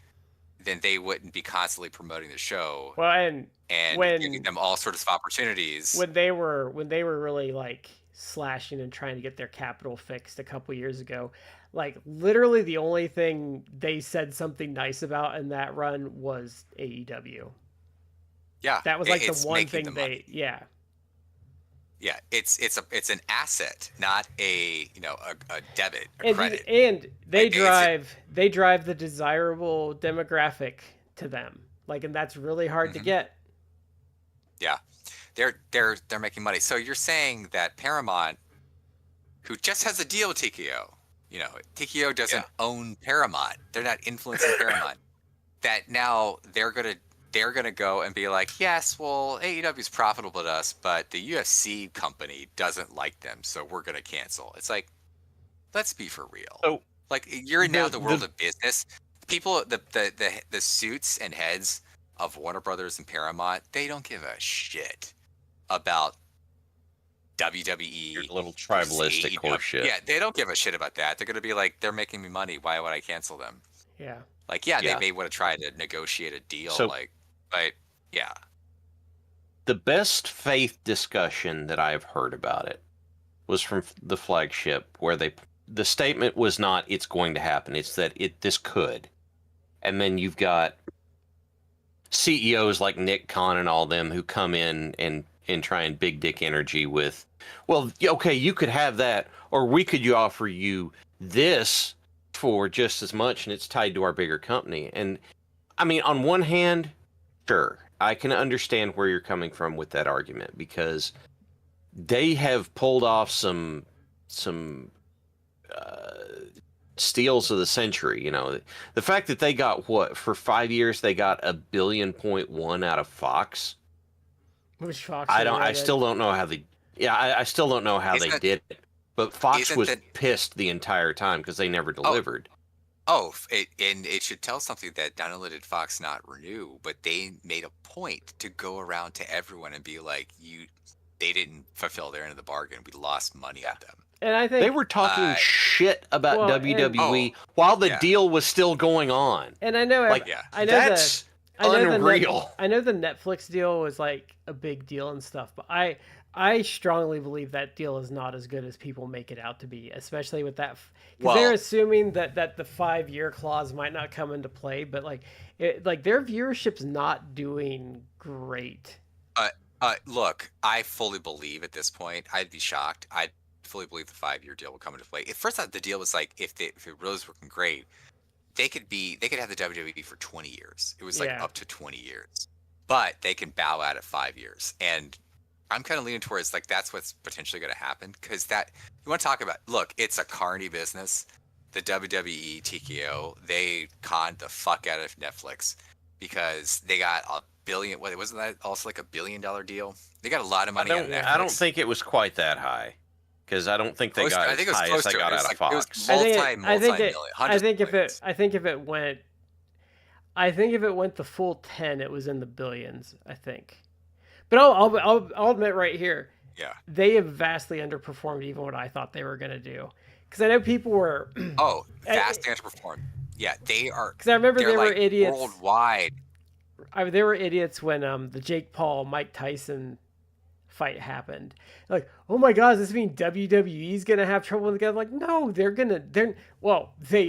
then they wouldn't be constantly promoting the show. Well, and giving them all sorts of opportunities. When they were really like slashing and trying to get their capital fixed a couple years ago, like literally the only thing they said something nice about in that run was AEW. Yeah, that was like the one thing Yeah, it's an asset, not a debit or and, credit. And they drive the desirable demographic to them, like, and that's really hard to get. Yeah, they're making money. So you're saying that Paramount, who just has a deal with TKO, TKO doesn't own Paramount. They're not influencing Paramount. That now they're gonna go and be like, yes, well, AEW is profitable to us, but the UFC company doesn't like them, so we're gonna cancel. It's like, let's be for real. So, like, you're now the world of business. People, the suits and heads of Warner Brothers and Paramount, they don't give a shit about WWE. Your little tribalistic horseshit. Yeah, they don't give a shit about that. They're gonna be like, they're making me money. Why would I cancel them? Yeah. Like, they may want to try to negotiate a deal, but yeah. The best faith discussion that I've heard about it was from the Flagship, where the statement was not "it's going to happen," it's that this could. And then you've got CEOs like Nick Khan and all them who come in and try and big dick energy with, well, okay, you could have that, or we could offer you this for just as much, and it's tied to our bigger company. And I mean, on one hand, sure, I can understand where you're coming from with that argument, because they have pulled off some steals of the century. The fact that they got for 5 years they got $1.1 billion out of Fox. Which Fox? I still don't know how they. Yeah, I still don't know how they did it. But Fox was pissed the entire time because they never delivered. And it should tell something that not only did Fox not renew, but they made a point to go around to everyone and be like, they didn't fulfill their end of the bargain. We lost money on them. And I think They were talking shit about well, WWE while the yeah. deal was still going on. And I know, Like, Yeah. I know that's unreal. I know the Netflix deal was like a big deal and stuff, but I strongly believe that deal is not as good as people make it out to be, especially with that. Because they're assuming that the 5-year clause might not come into play, but like their viewership's not doing great. Look, I fully believe at this point, I'd be shocked. I fully believe the 5-year deal will come into play. At first, the deal was like if it really was working great, they could have the WWE for 20 years. It was like up to 20 years, but they can bow out at 5 years. And I'm kind of leaning towards like that's what's potentially going to happen, because that you want to talk about. Look, it's a carny business. The WWE TKO, they conned the fuck out of Netflix because they got $1 billion. What wasn't that also like $1 billion deal? They got a lot of money out of Netflix. I don't think it was quite that high, because I don't think they got as high as they got out of Fox. I think if it went the full 10, it was in the billions. I think, but I'll admit right here, they have vastly underperformed even what I thought they were going to do. Because I know people were vastly underperformed. Yeah, they are. Because I remember they were idiots worldwide. They were idiots when the Jake Paul Mike Tyson fight happened. Like, oh my God, does this mean WWE's gonna have trouble together? Like, no, they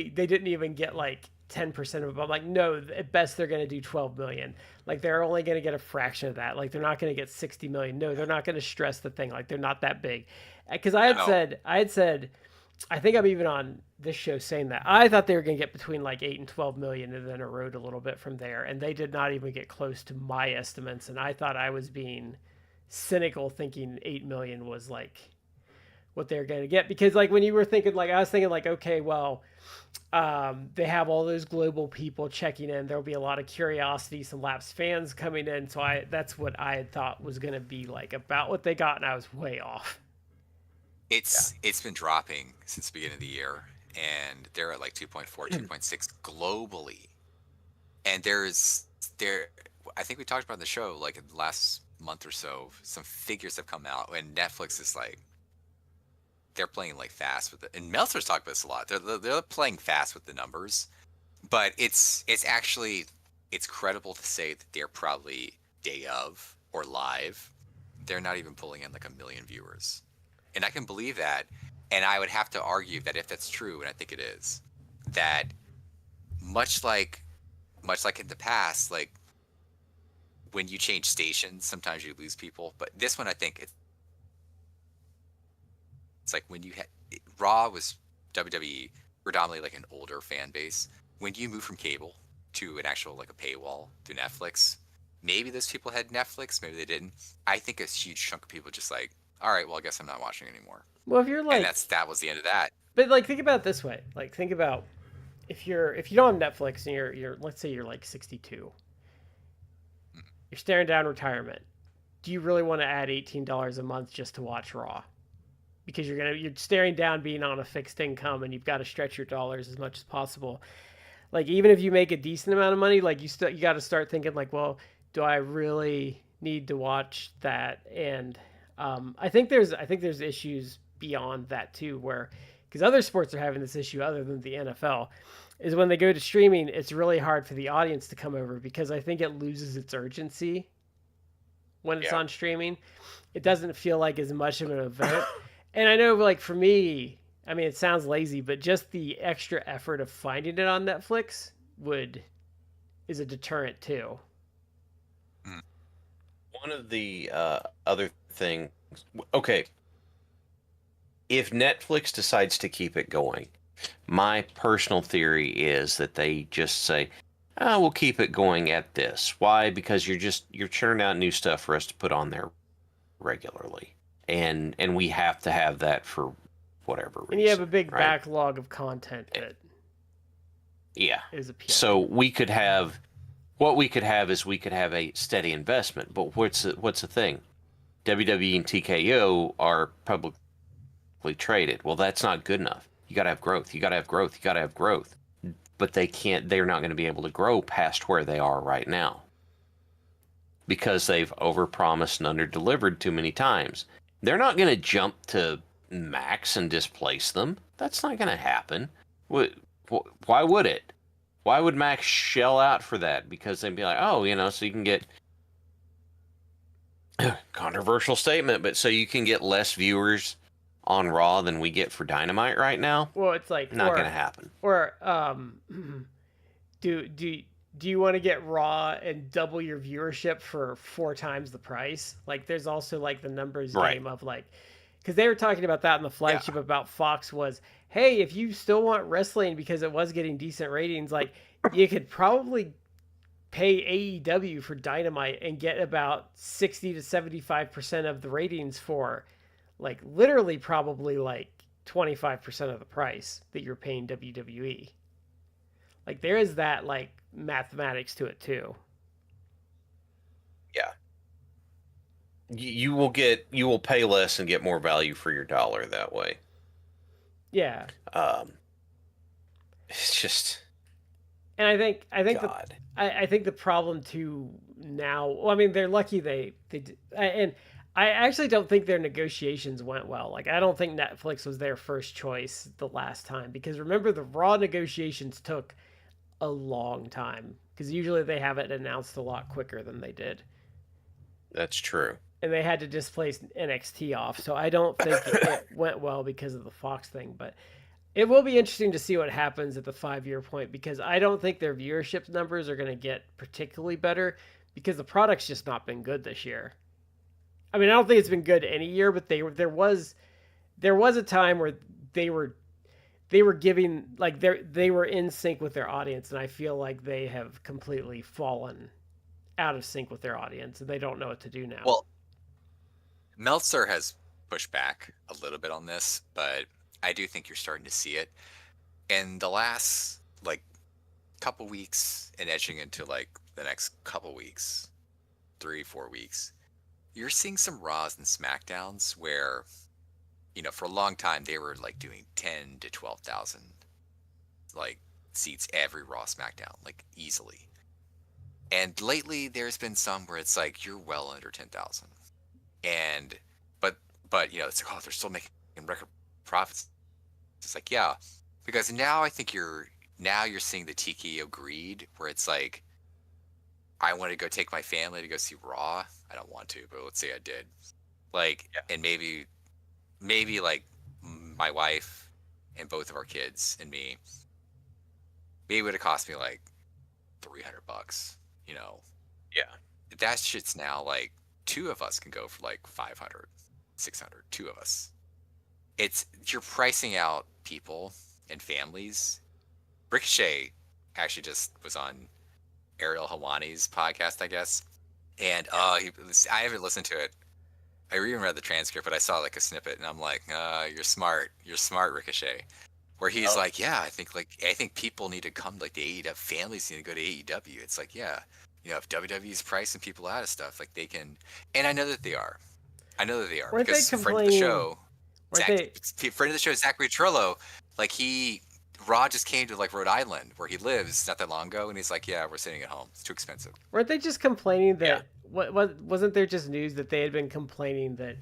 didn't even get like 10% of it. I'm like, no, at best they're gonna do 12 million. Like, they're only gonna get a fraction of that. Like, they're not gonna get 60 million. No, they're not gonna stress the thing. Like, they're not that big. Because I had said, I think I'm even on this show saying that I thought they were going to get between like 8 and 12 million, and then erode a little bit from there. And they did not even get close to my estimates. And I thought I was being cynical, thinking 8 million was like what they're going to get. Because like when you were thinking, like I was thinking like, okay, well, they have all those global people checking in. There'll be a lot of curiosity, some lapsed fans coming in. So that's what I had thought was going to be like about what they got. And I was way off. It's been dropping since the beginning of the year, and they're at like 2.4, 2.6 globally. And I think we talked about in the show like in the last month or so, some figures have come out, and Netflix is like they're playing like fast with it. And Meltzer's talked about this a lot. They're playing fast with the numbers, but it's credible to say that they're probably day of or live. They're not even pulling in like 1 million viewers. And I can believe that, and I would have to argue that if that's true, and I think it is, that much like in the past, like when you change stations, sometimes you lose people. But this one, I think it's like when you had Raw was WWE, predominantly like an older fan base. When you move from cable to an actual like a paywall to Netflix, maybe those people had Netflix, maybe they didn't. I think a huge chunk of people just like, all right, well, I guess I'm not watching anymore. Well, if you're like, and that was the end of that. But like, think about it this way. Like, think about if you don't have Netflix and you're let's say you're like 62, you're staring down retirement. Do you really want to add $18 a month just to watch Raw? Because you're staring down being on a fixed income, and you've got to stretch your dollars as much as possible. Like, even if you make a decent amount of money, like you got to start thinking like, well, do I really need to watch that? And I think there's issues beyond that too, where because other sports are having this issue other than the NFL, is when they go to streaming, it's really hard for the audience to come over because I think it loses its urgency when it's on streaming. It doesn't feel like as much of an event. And I know, like for me, I mean, it sounds lazy, but just the extra effort of finding it on Netflix is a deterrent too. One of the other things, okay, if Netflix decides to keep it going, my personal theory is that they just say, oh, we'll keep it going at this. Why? Because you're churning out new stuff for us to put on there regularly. And we have to have that for whatever reason. And you have a big backlog of content that is appealing. So we could have a steady investment. But what's the thing? WWE and TKO are publicly traded. Well, that's not good enough. You got to have growth. You got to have growth. You got to have growth. But they're not going to be able to grow past where they are right now. because they've overpromised and underdelivered too many times. They're not going to jump to Max and displace them. That's not going to happen. Why would it? Why would Max shell out for that? Because they'd be like, oh, so you can get controversial statement, but so you can get less viewers on Raw than we get for Dynamite right now. Well, it's like not going to happen. Or do you want to get Raw and double your viewership for 4 times the price? Like, there's also like the numbers game of like, because they were talking about that in the flagship about Fox was, hey, if you still want wrestling because it was getting decent ratings, like you could probably pay AEW for Dynamite and get about 60 to 75% of the ratings for like literally probably like 25% of the price that you're paying WWE. Like there is that like mathematics to it too. Yeah. You will pay less and get more value for your dollar that way. Yeah. It's just, and I think God. I think the problem too now, well, I mean, they're lucky they and I actually don't think their negotiations went well. Like, I don't think Netflix was their first choice the last time, because remember the Raw negotiations took a long time, because usually they have it announced a lot quicker than they did. That's true. And they had to displace NXT off, so I don't think it went well because of the Fox thing. But it will be interesting to see what happens at the 5-year point, because I don't think their viewership numbers are going to get particularly better, because the product's just not been good this year. I mean, I don't think it's been good any year, but there was a time where they were giving, like, they were in sync with their audience, and I feel like they have completely fallen out of sync with their audience, and they don't know what to do now. Well, Meltzer has pushed back a little bit on this, but I do think you're starting to see it. In the last like couple weeks and edging into like the next couple weeks, 3-4 weeks, you're seeing some Raws and SmackDowns where, for a long time they were like doing 10 to 12,000 like seats every Raw SmackDown, like easily. And lately there's been some where it's like you're well under 10,000. And but it's like, oh, they're still making record profits. It's like, yeah, because now I think you're seeing the TKO greed, where it's like, I want to go take my family to go see Raw. I don't want to, but let's say I did. Like, and maybe like my wife and both of our kids and me, maybe it would have cost me like $300, Yeah. That shit's now like 2 of us can go for like 500, 600, 2 of us. You're pricing out people and families. Ricochet actually just was on Ariel Helwani's podcast, I guess. And I haven't listened to it. I even read the transcript, but I saw like a snippet, and I'm like, you're smart, Ricochet. Where he's like, yeah, I think people need to come, like the AEW families need to go to AEW. It's like, yeah, if WWE's pricing people out of stuff, like they can, and I know that they are. Weren't because they friend of the show, friend of the show, Zachary Trillo, like Raw just came to like Rhode Island where he lives not that long ago, and he's like, yeah, we're sitting at home. It's too expensive. Weren't they just complaining that wasn't there just news that they had been complaining that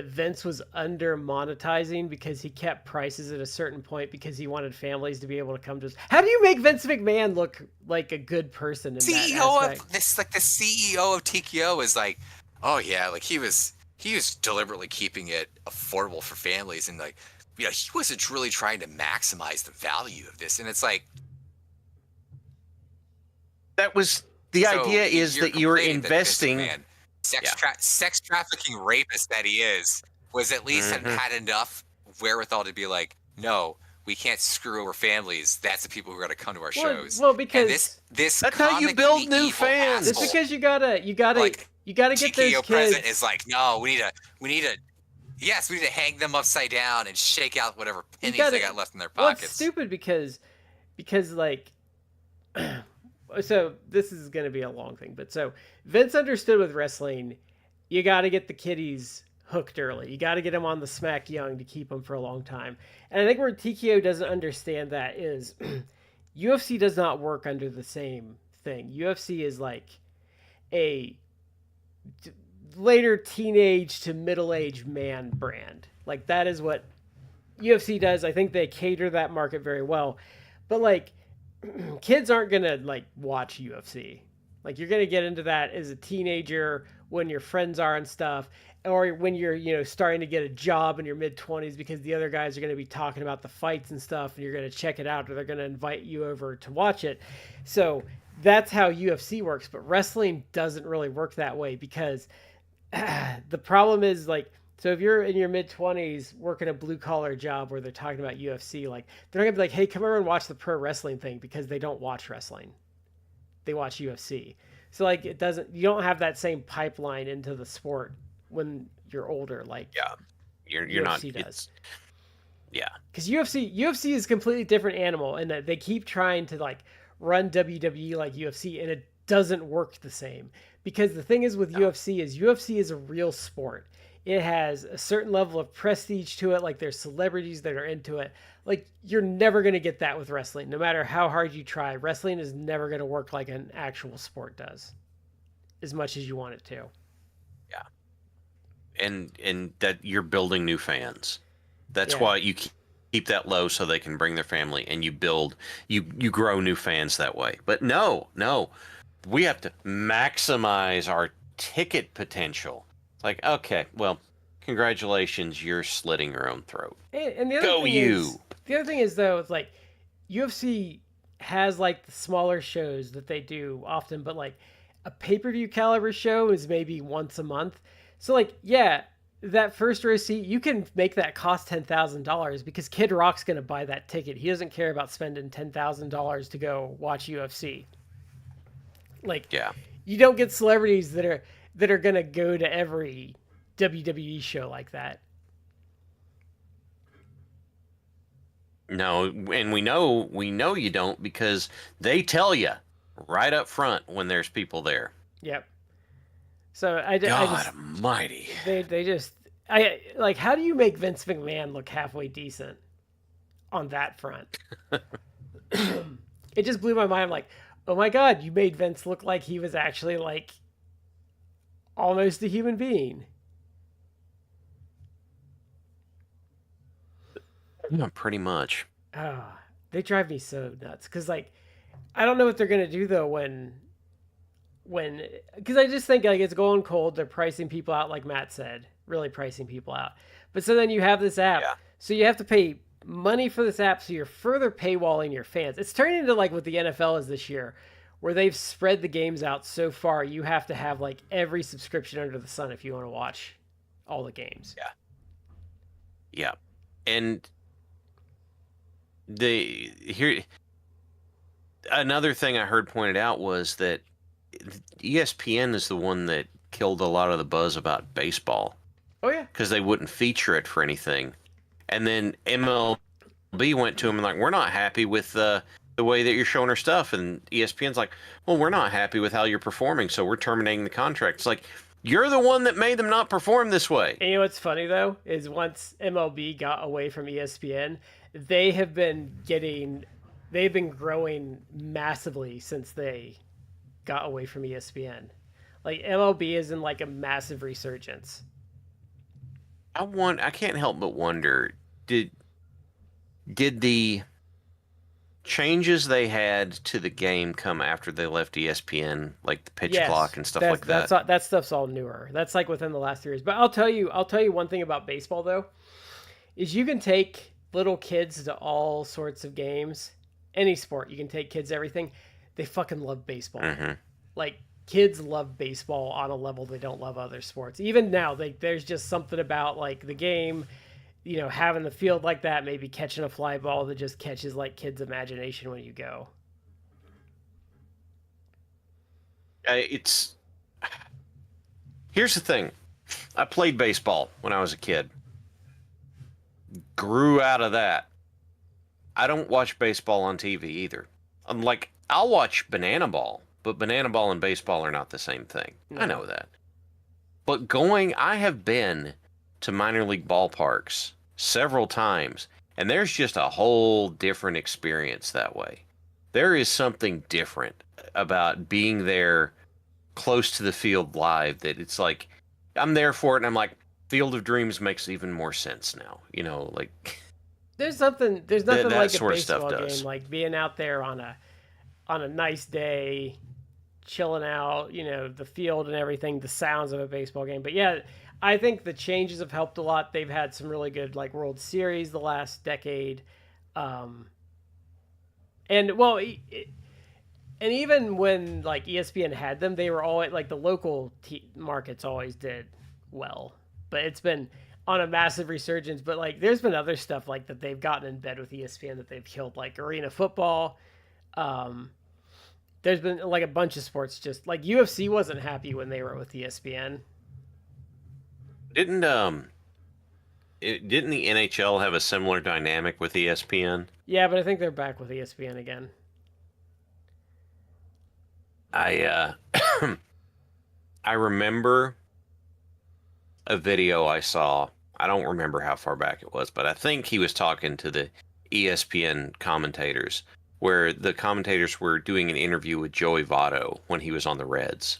Vince was under monetizing because he kept prices at a certain point because he wanted families to be able to come to. How do you make Vince McMahon look like a good person? In CEO that of this, like the CEO of TKO is like, oh yeah, like he was deliberately keeping it affordable for families, and like, he wasn't really trying to maximize the value of this. And it's like, that was the idea, is that you were investing. Sex trafficking rapist that he is, was at least had enough wherewithal to be like, no, we can't screw over families. That's the people who are going to come to our shows. Well, because this that's how you build new fans. It's because you gotta like, you gotta get those kids. President is like, no, we need to hang them upside down and shake out whatever pennies they got left in their pockets. Well, it's stupid because like. So this is going to be a long thing, but so Vince understood with wrestling, you got to get the kiddies hooked early. You got to get them on the smack young to keep them for a long time. And I think where TKO doesn't understand that is UFC does not work under the same thing. UFC is like a later teenage to middle-aged man brand. Like that is what UFC does. I think they cater that market very well. But like kids aren't going to like watch UFC. Like you're going to get into that as a teenager when your friends are and stuff, or when you're, starting to get a job in your mid 20s because the other guys are going to be talking about the fights and stuff and you're going to check it out or they're going to invite you over to watch it. So that's how UFC works, but wrestling doesn't really work that way because the problem is like, so if you're in your mid 20s working a blue collar job where they're talking about UFC, like they're not gonna be like, hey, come over and watch the pro wrestling thing because they don't watch wrestling. They watch UFC. So like you don't have that same pipeline into the sport when you're older. Like you're UFC not does. Yeah. Because UFC is a completely different animal in that they keep trying to like run WWE like UFC and it doesn't work the same. Because the thing is with UFC is a real sport. It has a certain level of prestige to it. Like there's celebrities that are into it. Like you're never going to get that with wrestling. No matter how hard you try, wrestling is never going to work like an actual sport does as much as you want it to. Yeah. And that you're building new fans. That's why you keep that low so they can bring their family and you grow new fans that way. But no, we have to maximize our ticket potential. Like, okay, well, congratulations, you're slitting your own throat. And the other thing is though, it's like UFC has like the smaller shows that they do often, but like a pay-per-view caliber show is maybe once a month. So like, that first row seat, you can make that cost $10,000 because Kid Rock's going to buy that ticket. He doesn't care about spending $10,000 to go watch UFC. Like, you don't get celebrities that are going to go to every WWE show like that. No, and we know you don't because they tell you right up front when there's people there. Yep. So God almighty. I like, how do you make Vince McMahon look halfway decent on that front? It just blew my mind. I'm like, oh my God, you made Vince look like he was actually like almost a human being. Yeah, pretty much. Oh, they drive me so nuts. Because, like, I don't know what they're going to do, though, because I just think, like, it's going cold. They're pricing people out, like Matt said, really pricing people out. But so then you have this app. Yeah. So you have to pay money for this app, so you're further paywalling your fans. It's turning into, like, what the NFL is this year, where they've spread the games out so far, you have to have, like, every subscription under the sun if you want to watch all the games. Yeah. Yeah. And another thing I heard pointed out was that ESPN is the one that killed a lot of the buzz about baseball. Oh yeah, because they wouldn't feature it for anything, and then MLB went to them and like, we're not happy with the way that you're showing our stuff, and ESPN's like, well, we're not happy with how you're performing, so we're terminating the contract. It's like, you're the one that made them not perform this way. And you know what's funny though is once MLB got away from ESPN, they've been growing massively since they got away from ESPN. Like MLB is in like a massive resurgence. I can't help but wonder, did the changes they had to the game come after they left ESPN, like the pitch clock and stuff like that? That stuff's all newer. That's like within the last 3 years. But I'll tell you one thing about baseball though, is you can take little kids to all sorts of games, any sport. You can take kids everything. They fucking love baseball. Mm-hmm. Like kids love baseball on a level they don't love other sports. Even now, there's just something about like the game, having the field like that, maybe catching a fly ball that just catches like kids' imagination when you go. Here's the thing. I played baseball when I was a kid. Grew out of that. I don't watch baseball on TV either. I'm like, I'll watch Banana Ball, but Banana Ball and baseball are not the same thing. No. I know that. But I have been to minor league ballparks several times, and there's just a whole different experience that way. There is something different about being there close to the field live that it's like I'm there for it, and I'm like, Field of Dreams makes even more sense now. You know, like There's nothing that like a sort of stuff baseball does. game, like being out there on a nice day, chilling out, you know, the field and everything, the sounds of a baseball game. But yeah, I think the changes have helped a lot. They've had some really good like World Series the last decade. Um, and well, and even when like ESPN had them, they were always like the local markets always did well. But it's been on a massive resurgence. But like, there's been other stuff like that they've gotten in bed with ESPN that they've killed, like arena football. Um, there's been like a bunch of sports, just like UFC wasn't happy when they were with ESPN. Didn't didn't the NHL have a similar dynamic with ESPN? Yeah, but I think they're back with ESPN again. I I remember a video I saw. I don't remember how far back it was, but I think he was talking to the ESPN commentators, where the commentators were doing an interview with Joey Votto when he was on the Reds.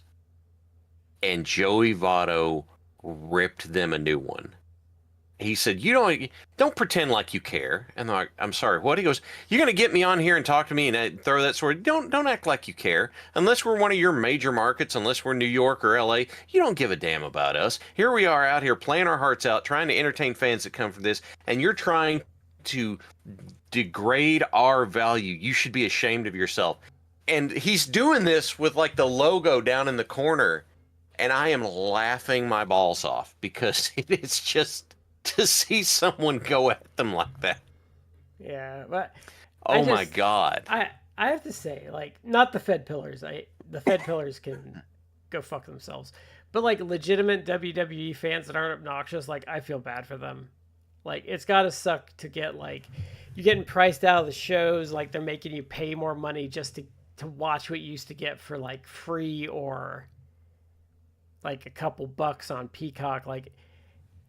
And Joey Votto ripped them a new one. He said, "You don't pretend like you care." And they're like, "I'm sorry, what?" He goes, "You're going to get me on here and talk to me and throw that sort of, don't act like you care. Unless we're one of your major markets, unless we're New York or LA, you don't give a damn about us. Here we are out here playing our hearts out, trying to entertain fans that come from this, and you're trying to degrade our value. You should be ashamed of yourself." And he's doing this with like the logo down in the corner, and I am laughing my balls off because it's just to see someone go at them like that. Yeah, but Oh my God. I have to say, like, not the Fed pillars. The Fed pillars can go fuck themselves. But like legitimate WWE fans that aren't obnoxious, like I feel bad for them. Like it's gotta suck to get like you're getting priced out of the shows, like they're making you pay more money just to watch what you used to get for like free or like a couple bucks on Peacock. Like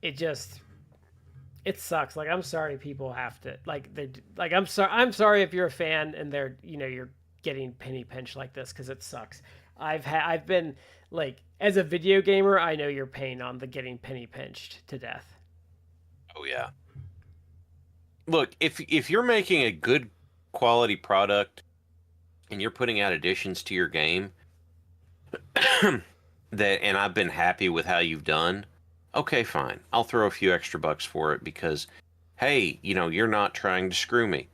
it sucks. Like I'm sorry people have to like they like I'm sorry if you're a fan and they're you're getting penny pinched like this because it sucks. I've been like as a video gamer, I know your pain on the getting penny pinched to death. Oh yeah. Look, if you're making a good quality product and you're putting out additions to your game that and I've been happy with how you've done, okay, fine. I'll throw a few extra bucks for it because hey, you're not trying to screw me.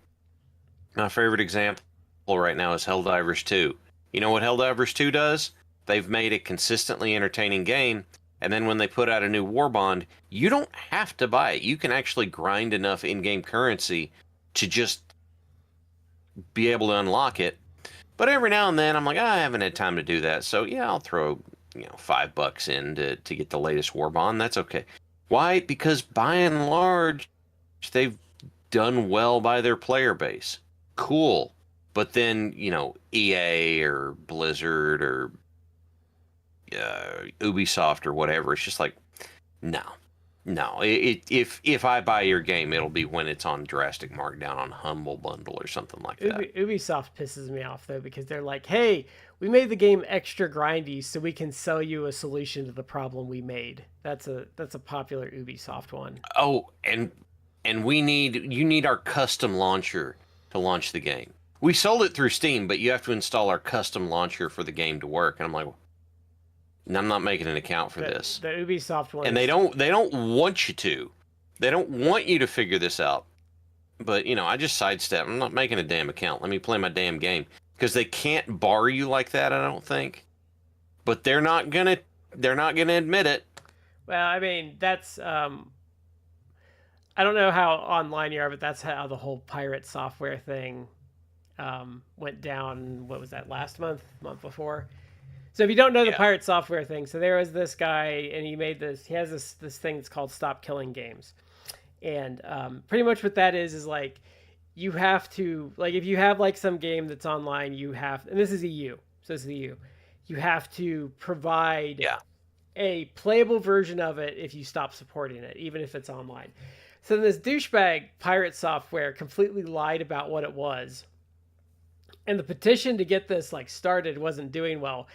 My favorite example right now is Helldivers 2. You know what Helldivers 2 does? They've made a consistently entertaining game, and then when they put out a new war bond, you don't have to buy it. You can actually grind enough in-game currency to just be able to unlock it. But every now and then, I'm like, I haven't had time to do that, so yeah, I'll throw $5 in to get the latest war bond. That's okay. Why? Because by and large, they've done well by their player base. Cool. But then, EA or Blizzard or Ubisoft or whatever, it's just like, no. If I buy your game, it'll be when it's on drastic markdown on Humble Bundle or something like that. Ubisoft pisses me off though because they're like, hey, we made the game extra grindy so we can sell you a solution to the problem we made. That's a popular Ubisoft one. Oh, and you need our custom launcher to launch the game. We sold it through Steam, but you have to install our custom launcher for the game to work. And I'm like, I'm not making an account for this. The Ubisoft one. And they don't want you to. They don't want you to figure this out. But, I just sidestep. I'm not making a damn account. Let me play my damn game. Because they can't bar you like that, I don't think. But they're not gonna admit it. Well, I mean, that's I don't know how online you are, but that's how the whole pirate software thing went down. What was that, last month before? So if you don't know the pirate software thing, so there was this guy and he has this thing that's called Stop Killing Games. And pretty much what that is like you have to, like if you have like some game that's online, and this is EU, so it's the EU, you have to provide a playable version of it if you stop supporting it, even if it's online. So this douchebag pirate software completely lied about what it was. And the petition to get this like started wasn't doing well.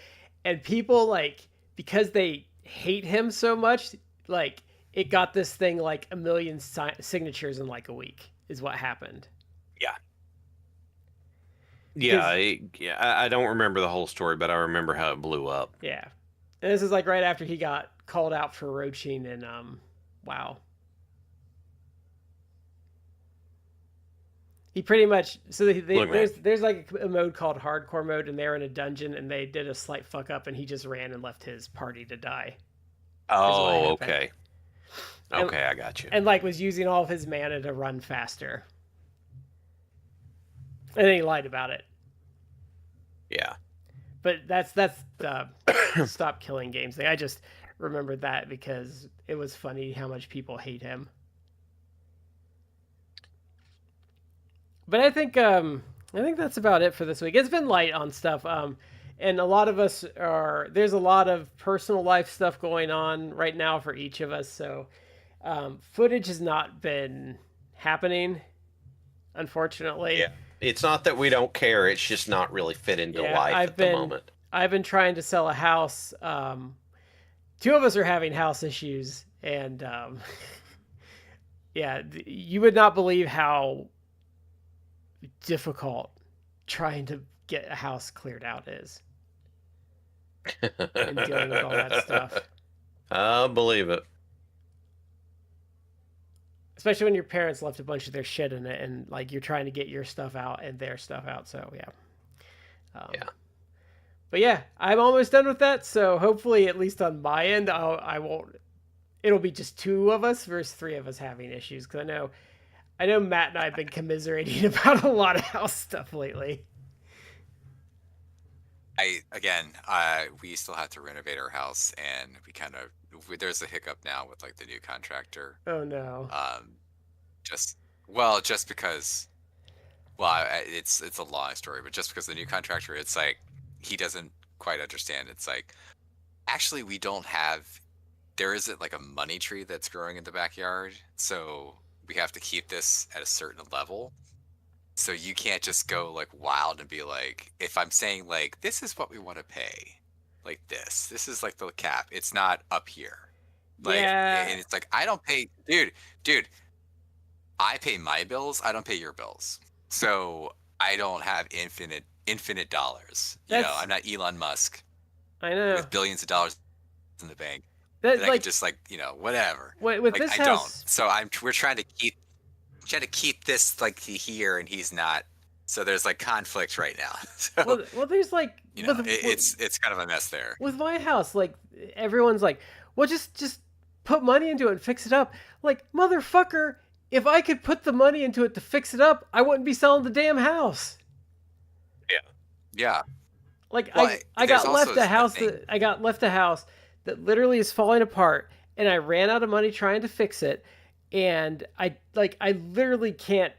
and people like because they hate him so much, like it got this thing like a million signatures in like a week is what happened. Yeah. Because- I don't remember the whole story, but I remember how it blew up. Yeah, and this is like right after he got called out for roaching and WoW. He pretty much Look, man. there's like a mode called hardcore mode, and they're in a dungeon, and they did a slight fuck up, and he just ran and left his party to die. Oh, happened. okay. And- Okay, I got you. And like was using all of his mana to run faster. And then he lied about it. Yeah. But that's the stop killing games thing. I just remembered that because it was funny how much people hate him. But I think that's about it for this week. It's been light on stuff. And a lot of us there's a lot of personal life stuff going on right now for each of us. So footage has not been happening, unfortunately. Yeah. It's not that we don't care. It's just not really fit into life at the moment. I've been trying to sell a house. Two of us are having house issues, and yeah, you would not believe how difficult trying to get a house cleared out is, and dealing with all that stuff. I believe it. Especially when your parents left a bunch of their shit in it, and like you're trying to get your stuff out and their stuff out. So yeah, Yeah. But yeah, I'm almost done with that. So hopefully, at least on my end, I won't. It'll be just two of us versus three of us having issues. Because I know Matt and I have been commiserating about a lot of house stuff lately. We still have to renovate our house, and there's a hiccup now with like the new contractor. Oh no. Just because. It's a long story, but just because the new contractor, it's like he doesn't quite understand. It's like actually there isn't like a money tree that's growing in the backyard, so we have to keep this at a certain level. So you can't just go like wild and be like, if I'm saying like this is what we want to pay, like this is like the cap. It's not up here. Like, Yeah. and it's like I don't pay, dude. I pay my bills. I don't pay your bills. So I don't have infinite dollars. I'm not Elon Musk I know. with billions of dollars in the bank. That I like can just whatever. with Like, this I house. don't. So we're trying to keep this like here, and he's not. So there's like conflict right now. So Well, there's like it's kind of a mess there. with my house. Like everyone's like, well, just put money into it and fix it up. Like motherfucker, if I could put the money into it to fix it up, I wouldn't be selling the damn house. Yeah. Like Well, I there's got left also a house thing- that I got left a house that literally is falling apart, and I ran out of money trying to fix it, and I literally can't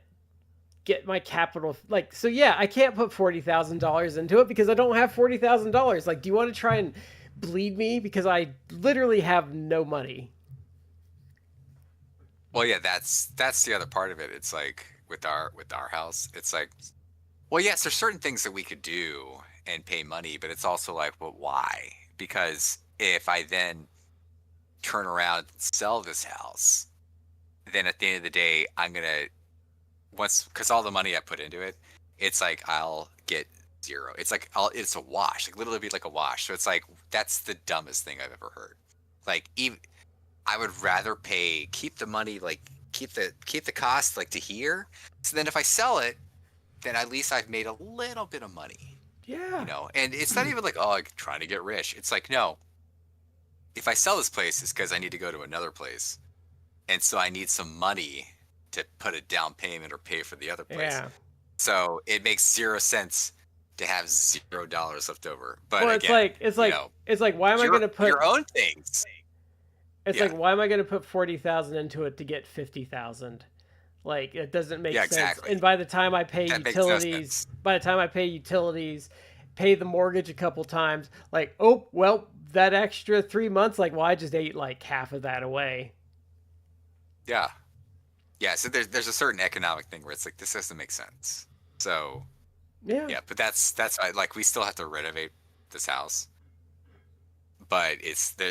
get my capital. Like, so yeah, I can't put $40,000 into it because I don't have $40,000. Like, do you want to try and bleed me because I literally have no money? Well, yeah, that's the other part of it. It's like with our house, it's like, well, yes, there's certain things that we could do and pay money, but it's also like, well, why? Because if I then turn around and sell this house, then at the end of the day, I'm gonna because all the money I put into it, it's like I'll get zero. It's like it's a wash, like literally be like a wash. So it's like that's the dumbest thing I've ever heard. Like even I would rather keep the money, like keep the cost like to here. So then if I sell it, then at least I've made a little bit of money. Yeah. And it's not even like, oh, I'm trying to get rich. It's like, no, if I sell this place, it's because I need to go to another place. And so I need some money to put a down payment or pay for the other place. Yeah. So it makes zero sense to have $0 left over. But Well, again, it's like why am I going to put your own things? It's Yeah. like why am I going to put 40,000 into it to get 50,000? Like it doesn't make sense. Exactly. And by the time I pay That makes no utilities, sense. pay the mortgage a couple times, like, oh, well, that extra 3 months, like, well, I just ate like half of that away. Yeah. Yeah, so there's a certain economic thing where it's like this doesn't make sense. So Yeah. yeah, but that's why, like we still have to renovate this house. but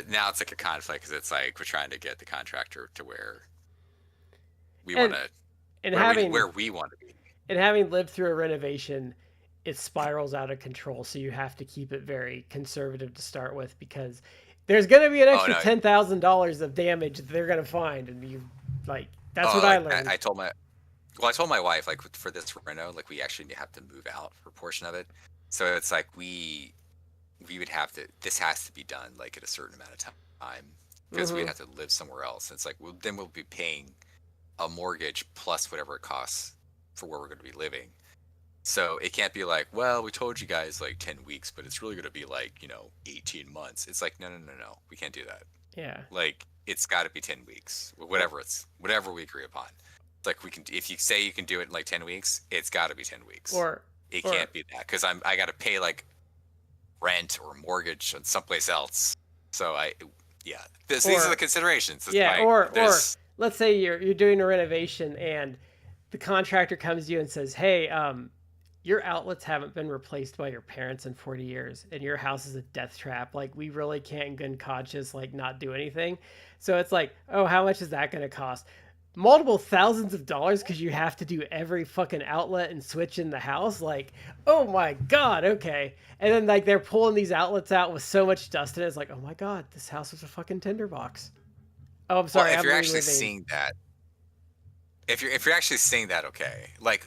now it's like a conflict because it's like we're trying to get the contractor to where we want to, and having where we want to be. And having lived through a renovation, it spirals out of control. So you have to keep it very conservative to start with, because there's going to be an extra $10,000 of damage that they're going to find, and that's what I learned. I told my wife, like, for this reno, like, we actually have to move out for a portion of it. So it's like we would have to. This has to be done like at a certain amount of time because we'd have to live somewhere else. It's like then we'll be paying a mortgage plus whatever it costs for where we're going to be living. So it can't be like, well, we told you guys like 10 weeks, but it's really going to be like 18 months. It's like no, we can't do that. Yeah. Like it's got to be 10 weeks, whatever we agree upon. It's like we can, if you say you can do it in like 10 weeks, it's got to be 10 weeks. It can't be that because I got to pay like rent or mortgage on someplace else. So these are the considerations. Or let's say you're doing a renovation and the contractor comes to you and says, hey, your outlets haven't been replaced by your parents in 40 years and your house is a death trap. Like, we really can't in good conscience like not do anything. So it's like, oh, how much is that going to cost? Multiple thousands of dollars because you have to do every fucking outlet and switch in the house. Like, oh my god, okay. And then like they're pulling these outlets out with so much dust in it. It's like, oh my god, this house was a fucking tinderbox. Oh, I'm sorry. Well, if you're actually seeing that, if you're actually seeing that, okay. Like,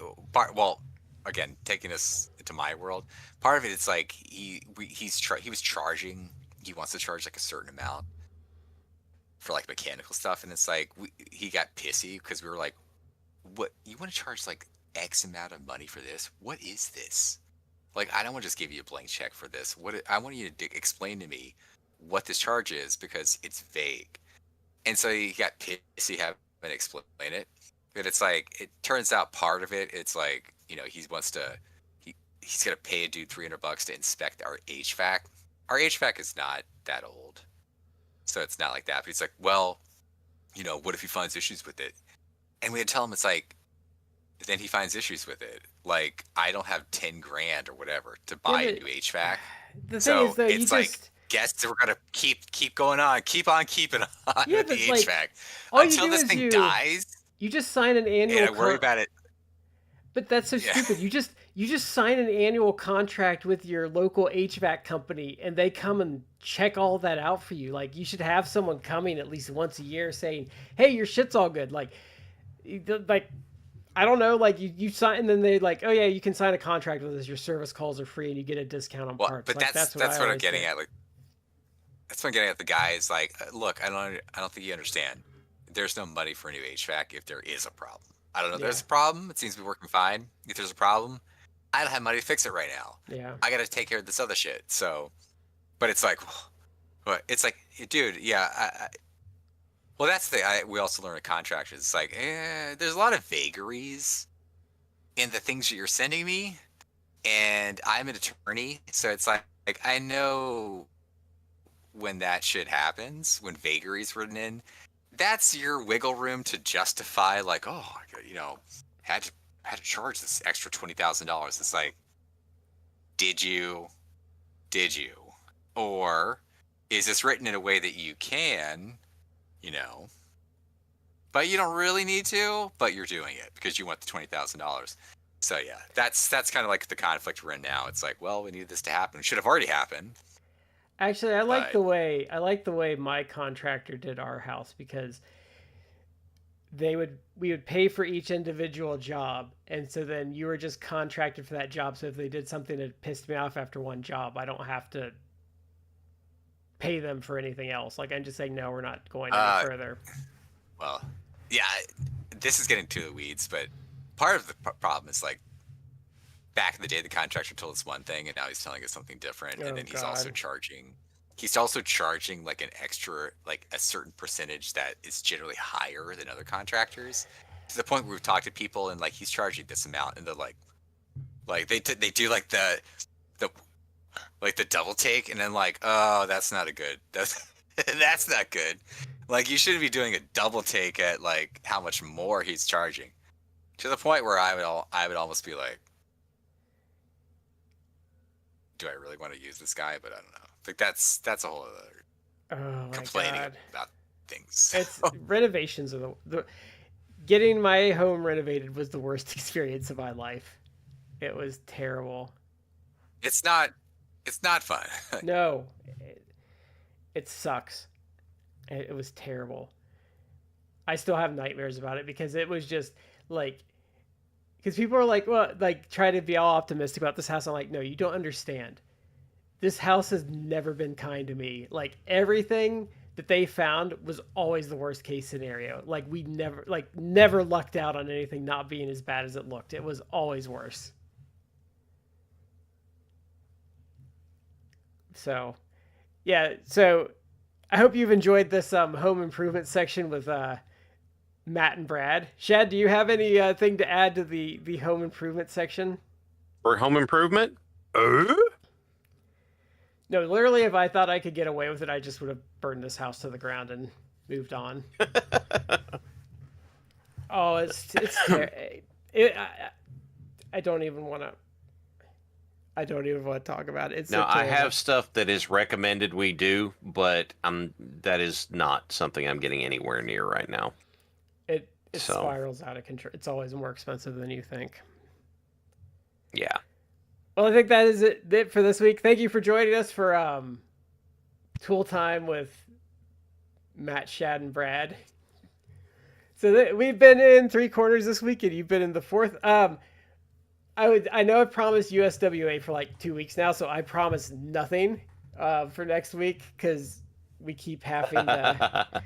again, taking us into my world, part of it, it's like he wants to charge like a certain amount for like mechanical stuff, and it's like he got pissy because we were like, what, you want to charge like X amount of money for this? What is this? Like, I don't want to just give you a blank check for this. I want you to explain to me what this charge is because it's vague. And so he got pissy having to explain it. But it's like, it turns out part of it, it's like, he's gonna pay a dude $300 to inspect our HVAC. Our HVAC is not that old, so it's not like that. But he's like, well, what if he finds issues with it? And we had to tell him, it's like, then he finds issues with it. Like, I don't have 10 grand or whatever to buy a new HVAC. The thing is, though, it's like, guess we're gonna keep going on, keep on keeping on with the HVAC until this thing dies. You just sign an annual. And I worry about it. But that's so stupid. You just sign an annual contract with your local HVAC company, and they come and check all that out for you. Like, you should have someone coming at least once a year saying, "Hey, your shit's all good." Like I don't know. Like you sign, and then they like, "Oh yeah, you can sign a contract with us. Your service calls are free, and you get a discount on parts." But like, that's what I'm getting at. Like, that's what I'm getting at. The guy is like, "Look, I don't think you understand. There's no money for a new HVAC if there is a problem. I don't know. There's a problem. It seems to be working fine. If there's a problem, I don't have money to fix it right now. Yeah. I got to take care of this other shit." So, but it's like, dude, yeah. Well, that's we also learn at contractors. It's like, there's a lot of vagaries in the things that you're sending me, and I'm an attorney, so it's like I know when that shit happens, when vagaries written in. That's your wiggle room to justify, like, oh, had to charge this extra $20,000. It's like, did you, or is this written in a way that you can, but you don't really need to, but you're doing it because you want the $20,000. So yeah, that's kind of like the conflict we're in now. It's like, well, we needed this to happen. It should have already happened. Actually, I like the way my contractor did our house, because we would pay for each individual job, and so then you were just contracted for that job. So if they did something that pissed me off after one job, I don't have to pay them for anything else. Like, I'm just saying, no, we're not going any further. Well, yeah, this is getting to the weeds, but part of the problem is like, back in the day, the contractor told us one thing, and now he's telling us something different. And then he's also charging like an extra, like a certain percentage that is generally higher than other contractors, to the point where we've talked to people and like, he's charging this amount, and they're like they do like the double take, and then like, oh, that's not good. Like, you shouldn't be doing a double take at like how much more he's charging, to the point where I would almost be like, do I really want to use this guy? But I don't know. Like that's a whole other Oh my complaining god. about things. It's renovations are the getting my home renovated was the worst experience of my life. It was terrible. It's not fun. No, it sucks. It was terrible. I still have nightmares about it because it was just like, because people are like, well, like try to be all optimistic about this house. I'm like, no, you don't understand. This house has never been kind to me. Like everything that they found was always the worst case scenario. Like we never lucked out on anything not being as bad as it looked. It was always worse. So, yeah. So I hope you've enjoyed this home improvement section with Matt and Brad. Shad, do you have any thing to add to the home improvement section? For home improvement? No, literally, if I thought I could get away with it, I just would have burned this house to the ground and moved on. Oh, I don't even want to. I don't even want to talk about it. It's Now, so I terrible. have stuff that is recommended we do, but that is not something I'm getting anywhere near right now. It So. spirals out of control. It's always more expensive than you think. Yeah. Well, I think that is it for this week. Thank you for joining us for Tool Time with Matt, Shad, and Brad. So we've been in 3 corners this week, and you've been in the 4th. I know I promised USWA for like 2 weeks now, so I promise nothing for next week because we keep having to.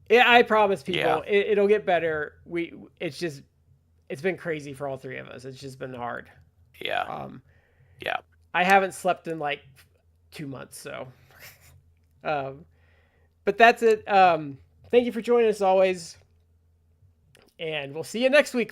Yeah, I promise people Yeah. it'll get better. It's been crazy for all 3 of us. It's just been hard. Yeah. Yeah. I haven't slept in like 2 months, so. But that's it. Thank you for joining us always, and we'll see you next week, folks.